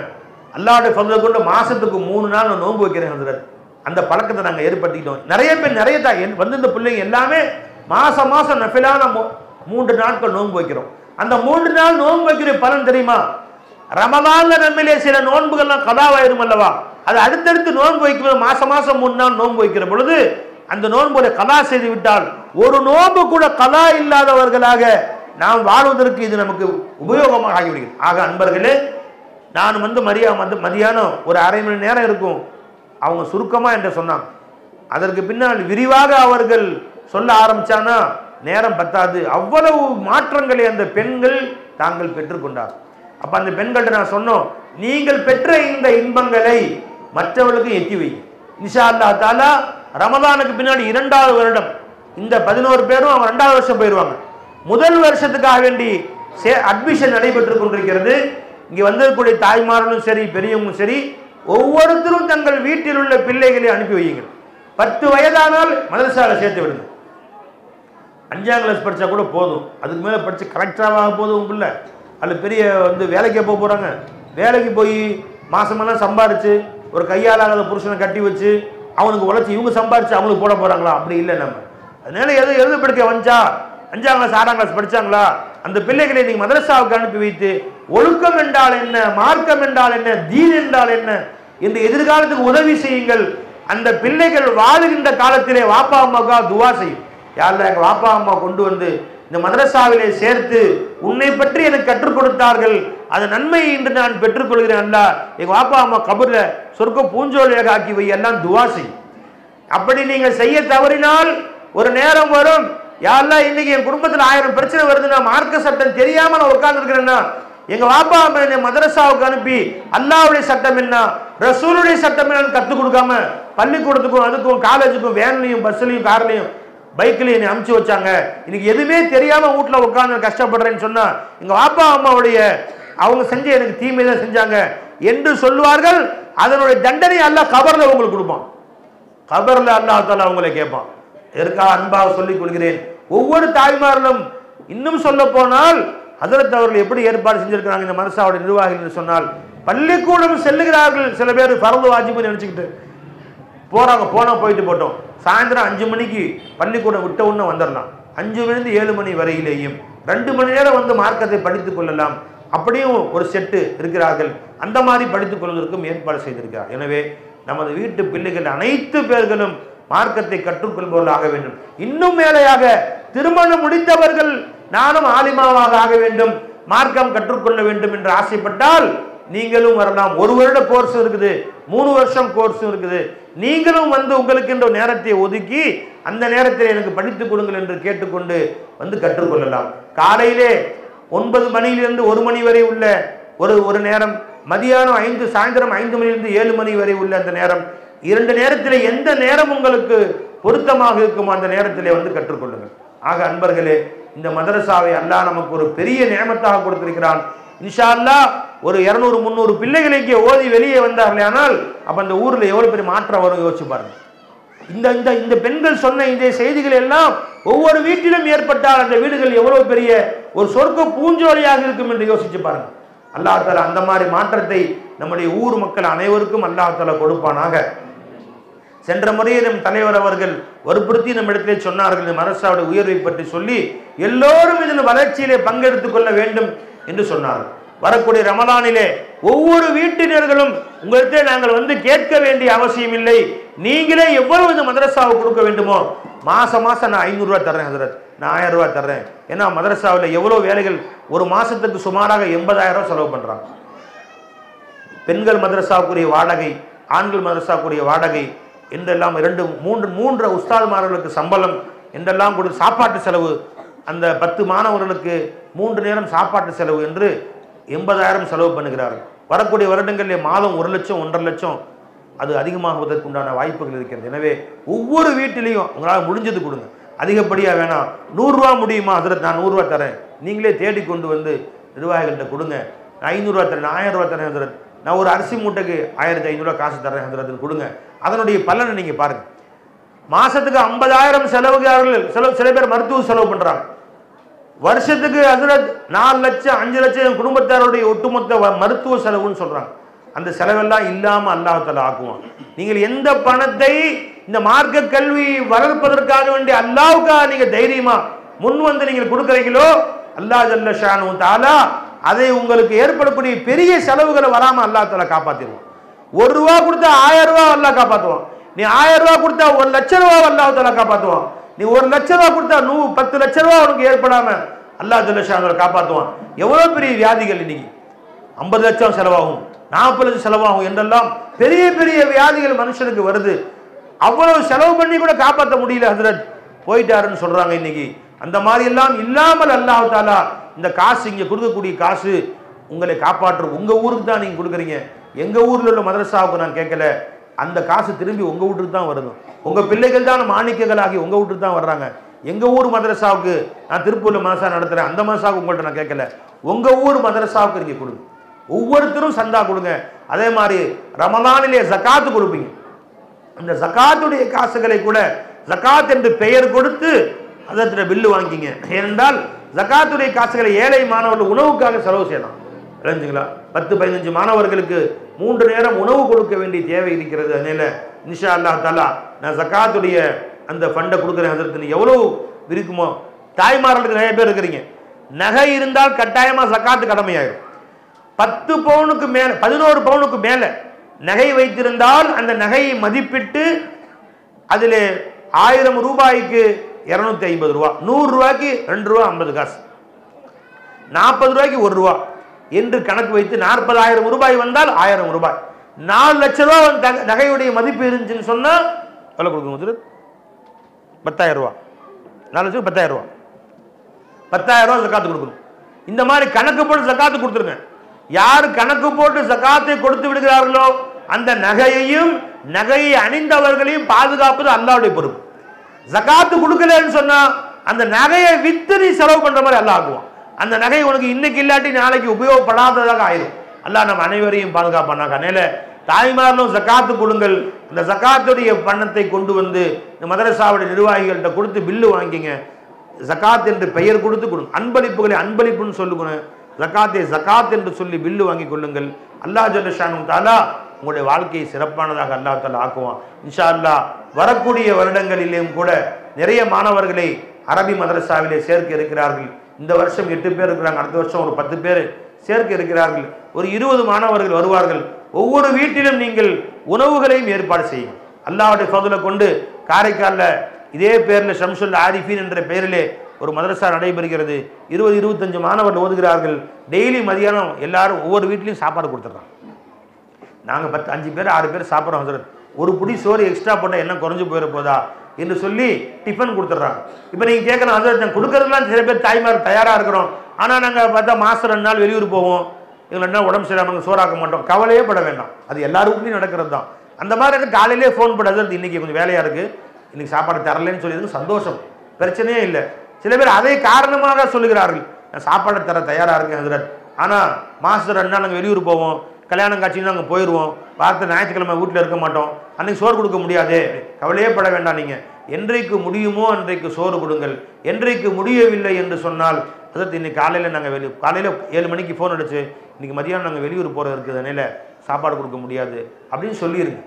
அல்லாஹ்வுடைய ஃபضலை கொண்டு மாசத்துக்கு 3 நாள் நான் நோன்பு வைக்கிறேன் ஹஜ்ரத். அந்த பழக்கத்தை நாங்கள் ஏற்படுத்திக்கிட்டோம். நிறைய பேர் நிறைய வந்து இந்த பிள்ளைங்க எல்லாமே மாசம் நஃபிலான 3 நாட்கள் நோன்பு வைக்கிறோம். அந்த 3 நாள் நோன்பு வைக்கிற பலன் தெரியுமா? ரமலான்ல நம்மளே சில நோன்புகள்லாம் கலாவாயிரும் அல்லவா, அது அடுத்தடுத்து நோன்பு வைக்கும் மாசம் 3 நாள் நோன்பு வைக்கிற பொழுது அந்த நோன்புடைய கலா செய்து விட்டால் ஒரு நோன்பு கூட கலா இல்லாதவர்களாக நாம் வாழ்வதற்கு இது நமக்கு உபயோகமாக ஆகிவிடுகிறது. ஆக அன்பர்களே, நான் வந்து மதியானம் ஒரு அரை மணி நேரம் இருக்கும், அவங்க சுருக்கமா என்று சொன்னாங்க. அதற்கு பின்னால் விரிவாக அவர்கள் சொல்ல ஆரம்பிச்சானா நேரம் பத்தாது. அவ்வளவு மாற்றங்களை அந்த பெண்கள் தாங்கள் பெற்றுக்கொண்டார். அப்ப அந்த பெண்கள்ட்ட நான் சொன்னோம், நீங்கள் பெற்ற இந்த இன்பங்களை மற்றவர்களுக்கு எத்தி வை. இன்ஷா அல்லாஹ் தஆலா ரமலானுக்கு பின்னாடி 2வது வருடம் இந்த 11 பேரும் அவங்க 2வது வருஷம் போயிடுவாங்க. முதல் வருஷத்துக்காக வேண்டி அட்மிஷன் நடைபெற்றுக் கொண்டிருக்கிறது. இங்க வந்திருக்கக்கூடிய தாய்மார்களும் சரி, பெரியவங்களும் சரி, ஒவ்வொருத்தரும் தங்கள் வீட்டில் உள்ள பிள்ளைகளை அனுப்பி வையுங்கள். 10 வயதானால் மதரசாவில் சேர்த்து விடுங்க. 5ஆம் கிளாஸ் படித்தா கூட போதும், அதுக்கு மேலே படித்து கலெக்டராக போதும் உங்க பிள்ளை, அதில் பெரிய வந்து வேலைக்கே போக போகிறாங்க. வேலைக்கு போய் மாதமெல்லாம் சம்பாரித்து ஒரு கையாளாத புருஷனை கட்டி வச்சு அவனுக்கு உழைச்சி இவங்க சம்பாரித்து அவங்களுக்கு போட போகிறாங்களா? அப்படி இல்லை. நம்ம அதனால எதுவும் எழுத படிக்க வந்துச்சா, 5ஆம் கிளாஸ் 6ஆம் கிளாஸ் படித்தாங்களா, அந்த பிள்ளைகளை நீங்கள் மதரசாவுக்கு அனுப்பி வைத்து ஒழுக்கம் என்றால் என்ன, மார்க்கம் என்றால் என்ன, தீன் என்றால் என்ன என்று எதிர்காலத்துக்கு உதவி செய்யுங்கள். அந்த பிள்ளைகள் வாழுகின்ற காலத்திலே வாப்பா அம்மாவுக்கா துவா செய்யும், யாரெல்லாம் எங்கள் வாப்பா அம்மா கொண்டு வந்து இந்த மதரசாவிலே சேர்த்து உன்னை பற்றி எனக்கு கற்றுக் கொடுத்தார்கள், அது நன்மை என்று நான் பெற்றுக்கொள்கிறேன். அல்ல எங்கள் வாப்பா அம்மா கபூர்ல சொர்க்க பூஞ்சோலையாக ஆக்கி வை, எல்லாம் துவா செய்யும். அப்படி நீங்கள் செய்ய தவறினால் ஒரு நேரம் வரும், யாரெல்லாம் இன்னைக்கு என் குடும்பத்தில் 1000 பிரச்சனை வருதுன்னா, மார்க்க சட்டம் தெரியாம நான் உட்கார்ந்து இருக்கிறேன்னா, எங்க வாப்பா அம்மா என்னை மதரசாவுக்கு அனுப்பி அல்லாஹ்வுடைய சட்டம் என்ன, ரசூலுடைய சட்டம் என்னன்னு கற்றுக் கொடுக்காம பள்ளிக்கூடத்துக்கும் அதுக்கும் காலேஜுக்கும் வேன்லையும் பஸ்லையும் கார்லையும் பைக்லையும் என்னை அமுச்சு வச்சாங்க, இன்னைக்கு எதுவுமே தெரியாம வீட்டில் உட்கார்ந்து கஷ்டப்படுறேன்னு சொன்னா எங்க வாப்பா அம்மாவுடைய அவங்க செஞ்ச எனக்கு தீமை தான் செஞ்சாங்க என்று சொல்லுவார்கள். அதனுடைய தண்டனை அல்லாஹ் கபர்ல உங்களுக்கு கொடுப்பான். கபர்ல அல்லாஹ் தஆலா உங்களை கேட்பான். எதற்காக அன்பாக சொல்லிக் கொள்கிறேன், ஒவ்வொரு தாய்மார்களும் இன்னும் சொல்ல போனால் ஹஜ்ரத் அவர்கள் எப்படி ஏற்பாடு செஞ்சிருக்கிறாங்க இந்த மதரசாவுடைய நிர்வாகிகள் என்று சொன்னால், பள்ளிக்கூடம் செல்லுகிறார்கள் சில பேர் ஃபர்து வாஜிப்னு நினைச்சுக்கிட்டு போறாங்க, போயிட்டு போட்டோம், சாயந்தரம் 5 மணிக்கு பள்ளிக்கூடம் விட்ட உடனே வந்துடலாம், 5 மணிலிருந்து 7 மணி வரையிலேயும் 2 மணி நேரம் வந்து மார்க்கத்தை படித்துக் கொள்ளலாம். அப்படியும் ஒரு செட்டு இருக்கிறார்கள், அந்த மாதிரி படித்துக் கொள்வதற்கும் ஏற்பாடு செய்திருக்கிறார். எனவே நமது வீட்டு பிள்ளைகள் அனைத்து பேர்களும் மார்க்கத்தை கற்றுக்கொள்பவர்கள் ஆக வேண்டும். இன்னும் மேலையாக திருமணம் முடித்தவர்கள் நானும் ஆலிமாவாக ஆக வேண்டும், மார்க்கம் கற்றுக்கொள்ள வேண்டும் என்று ஆசைப்பட்டால் நீங்களும் வரலாம். 1 வருட கோர்ஸ் இருக்குது, 3 வருஷம் கோர்ஸ் இருக்குது. நீங்களும் வந்து உங்களுக்கு என்ற நேரத்தை ஒதுக்கி அந்த நேரத்தில் எனக்கு படித்துக் கொடுங்கள் என்று கேட்டுக்கொண்டு வந்து கற்றுக்கொள்ளலாம். காலையிலே 9 மணியிலிருந்து 1 மணி வரை உள்ள ஒரு நேரம், மதியானம் 5 சாயந்தரம் 5 மணியிலிருந்து 7 மணி வரை உள்ள அந்த நேரம், 2 நேரத்தில் எந்த நேரம் உங்களுக்கு பொருத்தமாக இருக்குமோ அந்த நேரத்திலே வந்து கற்றுக்கொள்ளுங்கள். ஆக அன்பர்களே, இந்த மதரசாவை அல்லாஹ் நமக்கு ஒரு பெரிய நியமத்தாக கொடுத்திருக்கிறான். இன்ஷா அல்லாஹ் ஒரு 200-300 பிள்ளைகளை இங்கே ஓதி வெளியே வந்தார்களே, ஆனால் அப்ப அந்த ஊர்ல எவ்வளவு பெரிய மாற்றம் வரும் யோசிச்சு பாருங்க. இந்த பெண்கள் சொன்ன இந்த செய்திகள் எல்லாம் ஒவ்வொரு வீட்டிலும் ஏற்பட்டால் அந்த வீடுகள் எவ்வளவு பெரிய ஒரு சொர்க்க பூஞ்சோலியாக இருக்கும் என்று யோசிச்சு பாருங்க. அல்லாஹ் தஆலா அந்த மாதிரி மாற்றத்தை நம்முடைய ஊர் மக்கள் அனைவருக்கும் அல்லாஹ் தஆலா கொடுப்பானாக. சென்ற முறையே நம் தலைவர் அவர்கள் வற்புறுத்தி நம்ம இடத்திலே சொன்னார்கள், இந்த மதரசாவுடைய உயர்வை பற்றி சொல்லி எல்லோரும் இதன் வளர்ச்சியிலே பங்கெடுத்துக் கொள்ள வேண்டும் என்று சொன்னார்கள். வரக்கூடிய ரமலானிலே ஒவ்வொரு வீட்டினர்களும் உங்களிடத்தே நாங்கள் வந்து கேட்க வேண்டிய அவசியம் இல்லை, நீங்களே எவ்வளவு இந்த மதரசாவுக்கு கொடுக்க வேண்டுமோ மாசம் நான் 500 ரூபாய் தர்றேன் ஹஜ்ரத், நான் 1000 ரூபாய் தர்றேன். ஏன்னா மதரசாவில் எவ்வளோ வேலைகள், ஒரு மாசத்துக்கு சுமாராக 80,000 ரூபாய் செலவு பண்றாங்க. பெண்கள் மதரசாவுக்குரிய வாடகை, ஆண்கள் மதரசாவுக்குரிய வாடகை என்றெல்லாம் 2-3 உஸ்தாதுமார்களுக்கு சம்பளம் என்றெல்லாம் கொடுத்து சாப்பாட்டு செலவு, அந்த 10 மாணவர்களுக்கு 3 நேரம் சாப்பாட்டு செலவு என்று 80,000 செலவு பண்ணுகிறார்கள். வரக்கூடிய வருடங்களிலே மாதம் 1 லட்சம் 1.5 லட்சம் அது அதிகமாகுவதற்குண்டான வாய்ப்புகள் இருக்கிறது. எனவே ஒவ்வொரு வீட்டிலையும் உங்களால் முடிஞ்சது கொடுங்க, அதிகப்படியாக வேணாம். 100 ரூபா முடியுமா அதில் நான் 100 ரூபா தரேன், நீங்களே தேடி கொண்டு வந்து நிர்வாகிகள்கிட்ட கொடுங்க. நான் 500 ரூபா தரேன், 1000 ரூபா தரேன் ஹஜ்ரத், நான் ஒரு அரிசி மூட்டைக்கு 1500 ரூபா காசு தரேன் ஹஜ்ரத் கொடுங்க. அதனுடைய பலனை நீங்க பாருங்க. மாசத்துக்கு 50,000 செலவுகிறார்கள். சில பேர் மருத்துவ செலவு பண்றாங்க. வருஷத்துக்கு ஹஜ்ரத் 4 லட்சம் 5 லட்சம் குடும்பத்தாருடைய ஒட்டுமொத்த மருத்துவ செலவுன்னு சொல்றாங்க. அந்த செலவெல்லாம் இல்லாம அல்லாஹ் தஆலா ஆக்குவான். நீங்கள் எந்த பணத்தை இந்த மார்க்க கல்வி வளர்ப்பதற்காக வேண்டிய அல்லாஹ்வுக்காக நீங்க தைரியமா முன் வந்து நீங்கள் கொடுக்குறீங்களோ, அல்லாஹ் ஜல்ல ஷானு தஆலா அதை உங்களுக்கு ஏற்படக்கூடிய பெரிய செலவுகளை வராம அல்லாஹ் தஆலா காப்பாத்திடுவான். 1 ரூபா கொடுத்தா 1000 ரூபா அல்லாஹ் காப்பாத்துவான். நீ 1000 ரூபா கொடுத்தா 1 லட்சம் ரூபா அல்லாஹ் தஆலா காப்பாத்துவான். நீ 1 லட்சம் ரூபா கொடுத்தா 10 லட்சம் ரூபா உனக்கு ஏற்படாம அல்லாஹ் ஜல்ல ஷானு காப்பாத்துவான். எவ்வளவு பெரிய வியாதிகள் இன்னைக்கு 50 லட்சம் செலவாகும், 40 லட்சம் செலவாகும் என்றெல்லாம் பெரிய பெரிய வியாதிகள் மனுஷனுக்கு வருது. அவ்வளவு செலவு பண்ணி கூட காப்பாற்ற முடியல ஹஜ்ரத், போயிட்டாருன்னு சொல்றாங்க இன்னைக்கு. அந்த மாதிரி எல்லாம் இல்லாமல் அல்லாஹ் தஆலா இந்த காசு, இங்க கொடுக்கக்கூடிய காசு உங்களை காப்பாற்றும். உங்க ஊருக்கு தான் நீங்க கொடுக்குறீங்க, எங்க ஊர்ல உள்ள மதரசாவுக்கு நான் கேட்கல. அந்த காசு திரும்பி உங்க வீட்டுக்கு தான் வருது. உங்க பிள்ளைகள் தான் மாணிக்கங்களாகி உங்க வீட்டுக்கு தான் வர்றாங்க. எங்க ஊர் மதரசாவுக்கு நான் திருப்பூர்ல மதரசா நடத்துறேன், அந்த மதரசாவுக்கு உங்கள்கிட்ட நான் கேட்கல. உங்க ஊர் மதரசாவுக்கு நீங்க கொடுங்க. ஒவ்வொருத்தரும் சந்தா கொடுங்க. அதே மாதிரி ரமலானிலே ஜகாத்து கொடுப்பீங்க. அந்த ஜகாத்துடைய காசுகளை கூட ஜகாத் என்று பெயர் கொடுத்து அதற்கு பில்லு வாங்கிங்க. ஏனென்றால் ஜகாத்துடைய காசுகளை ஏழை மாணவர்கள் உணவுக்காக செலவு செய்யலாம். புரிஞ்சுங்களா? 10-15 மாணவர்களுக்கு 3 நேரம் உணவு கொடுக்க வேண்டிய தேவை இருக்கிறது. அதனால இன்ஷா அல்லாஹ் தஆலா நான் ஜகாத்துடைய அந்த ஃபண்டை கொடுக்குறேன் ஹஜ்ரத். எவ்வளவு இருக்குமோ, தாய்மார்களுக்கு நிறைய பேர் இருக்கிறீங்க, நகை இருந்தால் கட்டாயமா ஜகாத்து கடமையாயிரும். 10 பவுனுக்கு மேல 11 பவுனுக்கு மேல நகை வைத்திருந்தால் அந்த நகையை மதிப்பிட்டு அதில் 1000 ரூபாய்க்கு 250 ரூபா, 100 ரூபாய்க்கு 2 ரூபா 50 காசு, 40 ரூபாய்க்கு 1 ரூபா என்று கணக்கு வைத்து 40,000 ரூபாய் வந்தால் 1000 ரூபாய், 4 லட்சம் ரூபாய் நகையுடைய மதிப்பு இருந்துச்சுன்னு சொன்னா எவ்வளவு கொடுக்கணும்? 10,000 ரூபா. 4 லட்சம் 10,000 ரூபா, 10,000 ரூபாய் ஜகாத்து கொடுக்கணும். இந்த மாதிரி கணக்கு போட்டு ஜகாத்து கொடுத்துருங்க. யார் கணக்கு போட்டு ஜகாத்தை கொடுத்து விடுகிறார்களோ அந்த நகையையும் நகையை அணிந்தவர்களையும் பாதுகாப்பது அல்லாஹ்வுடைய பொறுப்பு. ஜகாத்து கொடுக்கலன்னு சொன்னா அந்த நகையை வித்து நீ செலவு பண்ற மாதிரி அல்லாஹ் ஆக்குவான். அந்த நகை உனக்கு இன்னைக்கு இல்லாட்டி நாளைக்கு உபயோகப்படாததாக ஆயிரும். அல்லாஹ் நம்ம அனைவரையும் பாதுகாப்பானாக. அதனால தாய்மார்களும் ஜகாத்து கொடுங்கள். இந்த ஜகாத்துடைய பணத்தை கொண்டு வந்து இந்த மதரசாவுடைய நிர்வாகிகள்கிட்ட கொடுத்து பில்லு வாங்கிங்க. ஜகாத் என்று பெயர் கொடுத்து கொடுங்க. அன்பளிப்புகளை அன்பளிப்புன்னு சொல்லுங்க, ஜகாத்தை ஜகாத் என்று சொல்லி பில்லு வாங்கி கொள்ளுங்கள். அல்லாஹ் ஜல்ல ஷானு தஆலா உங்களுடைய வாழ்க்கையை சிறப்பானதாக அல்லாஹ் தஆலா ஆக்குவான். இன்ஷா அல்லாஹ் வரக்கூடிய வருடங்களிலேயும் கூட நிறைய மாணவர்களை அரபி மதரசாவிலே சேர்க்க இருக்கிறார்கள். இந்த வருஷம் 8 பேர் இருக்கிறாங்க, அடுத்த வருஷம் ஒரு 10 பேர் சேர்க்க இருக்கிறார்கள். ஒரு 20 மாணவர்கள் வருவார்கள். ஒவ்வொரு வீட்டிலும் நீங்கள் உணவுகளையும் ஏற்பாடு செய்யுங்கள். அல்லாஹ்வுடைய ஃபضலை கொண்டு காரைக்காலில் இதே பேரில் ஷம்சுல் ஆரிஃபீன் என்ற பெயரிலே ஒரு மதரசா நடைபெறுகிறது. 20-25 மாணவர்கள் ஓதுகிறார்கள். டெய்லி மதியானம் எல்லாரும் ஒவ்வொரு வீட்லேயும் சாப்பாடு கொடுத்துட்றாங்க. நாங்கள் 5 பேர் 6 பேர் சாப்பிட்றோம் ஹசரத், ஒரு புடி சோறு எக்ஸ்ட்ரா போட்டால் என்ன குறைஞ்சி போயிட போதா என்று சொல்லி டிஃபன் கொடுத்துட்றாங்க. இப்போ நீங்கள் கேட்கலாம், ஹசரத் நாங்கள் கொடுக்கறதுலாம் சில பேர் தாய்மார் தயாராக இருக்கிறோம், ஆனால் நாங்கள் பார்த்தா மாதம் 2 நாள் வெளியூர் போவோம், எங்களை 2 நாள் உடம்பு சரியாமல் சோறாக்க மாட்டோம். கவலையே பட வேண்டாம், அது எல்லார் வீட்லையும் நடக்கிறது தான். அந்த மாதிரி காலையிலே ஃபோன் பண்ண ஹசரத் இன்றைக்கி கொஞ்சம் வேலையாக இருக்குது, இன்றைக்கி சாப்பாடு தரலன்னு சொல்லியதுக்கு சந்தோஷம், பிரச்சனையே இல்லை. சில பேர் அதை காரணமாக சொல்லுகிறார்கள், நான் சாப்பாடு தர தயாராக இருக்கேன் ஹசரத், ஆனால் மாதம் 2 நாள் நாங்கள் வெளியூர் போவோம், கல்யாணம் காட்சின்னு நாங்கள் போயிடுவோம், வாரத்தை ஞாயிற்றுக்கிழமை வீட்டில் இருக்க மாட்டோம், அன்றைக்கி சோறு கொடுக்க முடியாது. கவலையே பட வேண்டாம், நீங்கள் என்றைக்கு முடியுமோ அன்றைக்கு சோறு கொடுங்கள். என்றைக்கு முடியவில்லை என்று சொன்னால் அதற்கு இன்னைக்கு காலையில் நாங்கள் காலையில் 7 மணிக்கு ஃபோன் அடிச்சு இன்றைக்கி மதியானம் நாங்கள் வெளியூர் போகிறது இருக்குது, அதனால் சாப்பாடு கொடுக்க முடியாது அப்படின்னு சொல்லிடுங்க.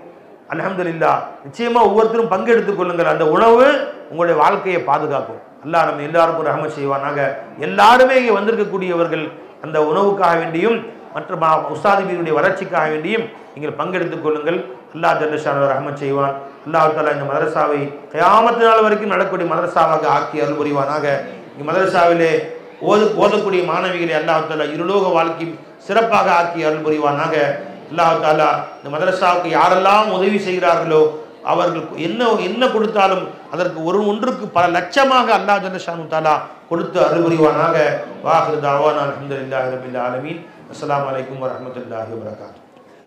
அல்ஹம்துலில்லாஹ், நிச்சயமாக ஒவ்வொருத்தரும் பங்கெடுத்துக் கொள்ளுங்கள். அந்த உணவு உங்களுடைய வாழ்க்கையை பாதுகாக்கும். அல்லாஹ் நம்ம எல்லாருக்கும் ரஹமத் செய்வானாக. எல்லாருமே இங்கே வந்திருக்கக்கூடியவர்கள் அந்த உணவுக்காக வேண்டியும் மற்ற உஸ்தாதிபீருடைய வளர்ச்சிக்காக வேண்டியும் நீங்கள் பங்கெடுத்துக் கொள்ளுங்கள். அல்லாஹ் ஜல்லஷானு ரஹமத் செய்வான். அல்லாஹ் தஆலா இந்த மதரசாவை கியாமத் நாள் வரைக்கும் நடக்கக்கூடிய மதரசாவாக ஆக்கி அருள் புரிவானாக. இந்த மதரசாவிலே ஓதக்கூடிய மாணவிகளை அல்லாஹ் தஆலா இருலோக வாழ்க்கை சிறப்பாக ஆக்கி அருள் புரிவானாக. அல்லாஹ் தஆலா இந்த மதரசாவுக்கு யாரெல்லாம் உதவி செய்கிறார்களோ அவர்களுக்கு என்ன கொடுத்தாலும் அதற்கு ஒன்றுக்கு பல லட்சமாக அல்லாஹ் ஜல்லஷானு தஆலா கொடுத்து அருள் புரிவானாக. வாஹிரு தஅவானா அல்ஹம்துலில்லாஹி ரப்பில் ஆலமீன். அஸ்ஸலாமு அலைக்கும் வரஹ்மத்துல்லாஹி வபரகாத்துஹு.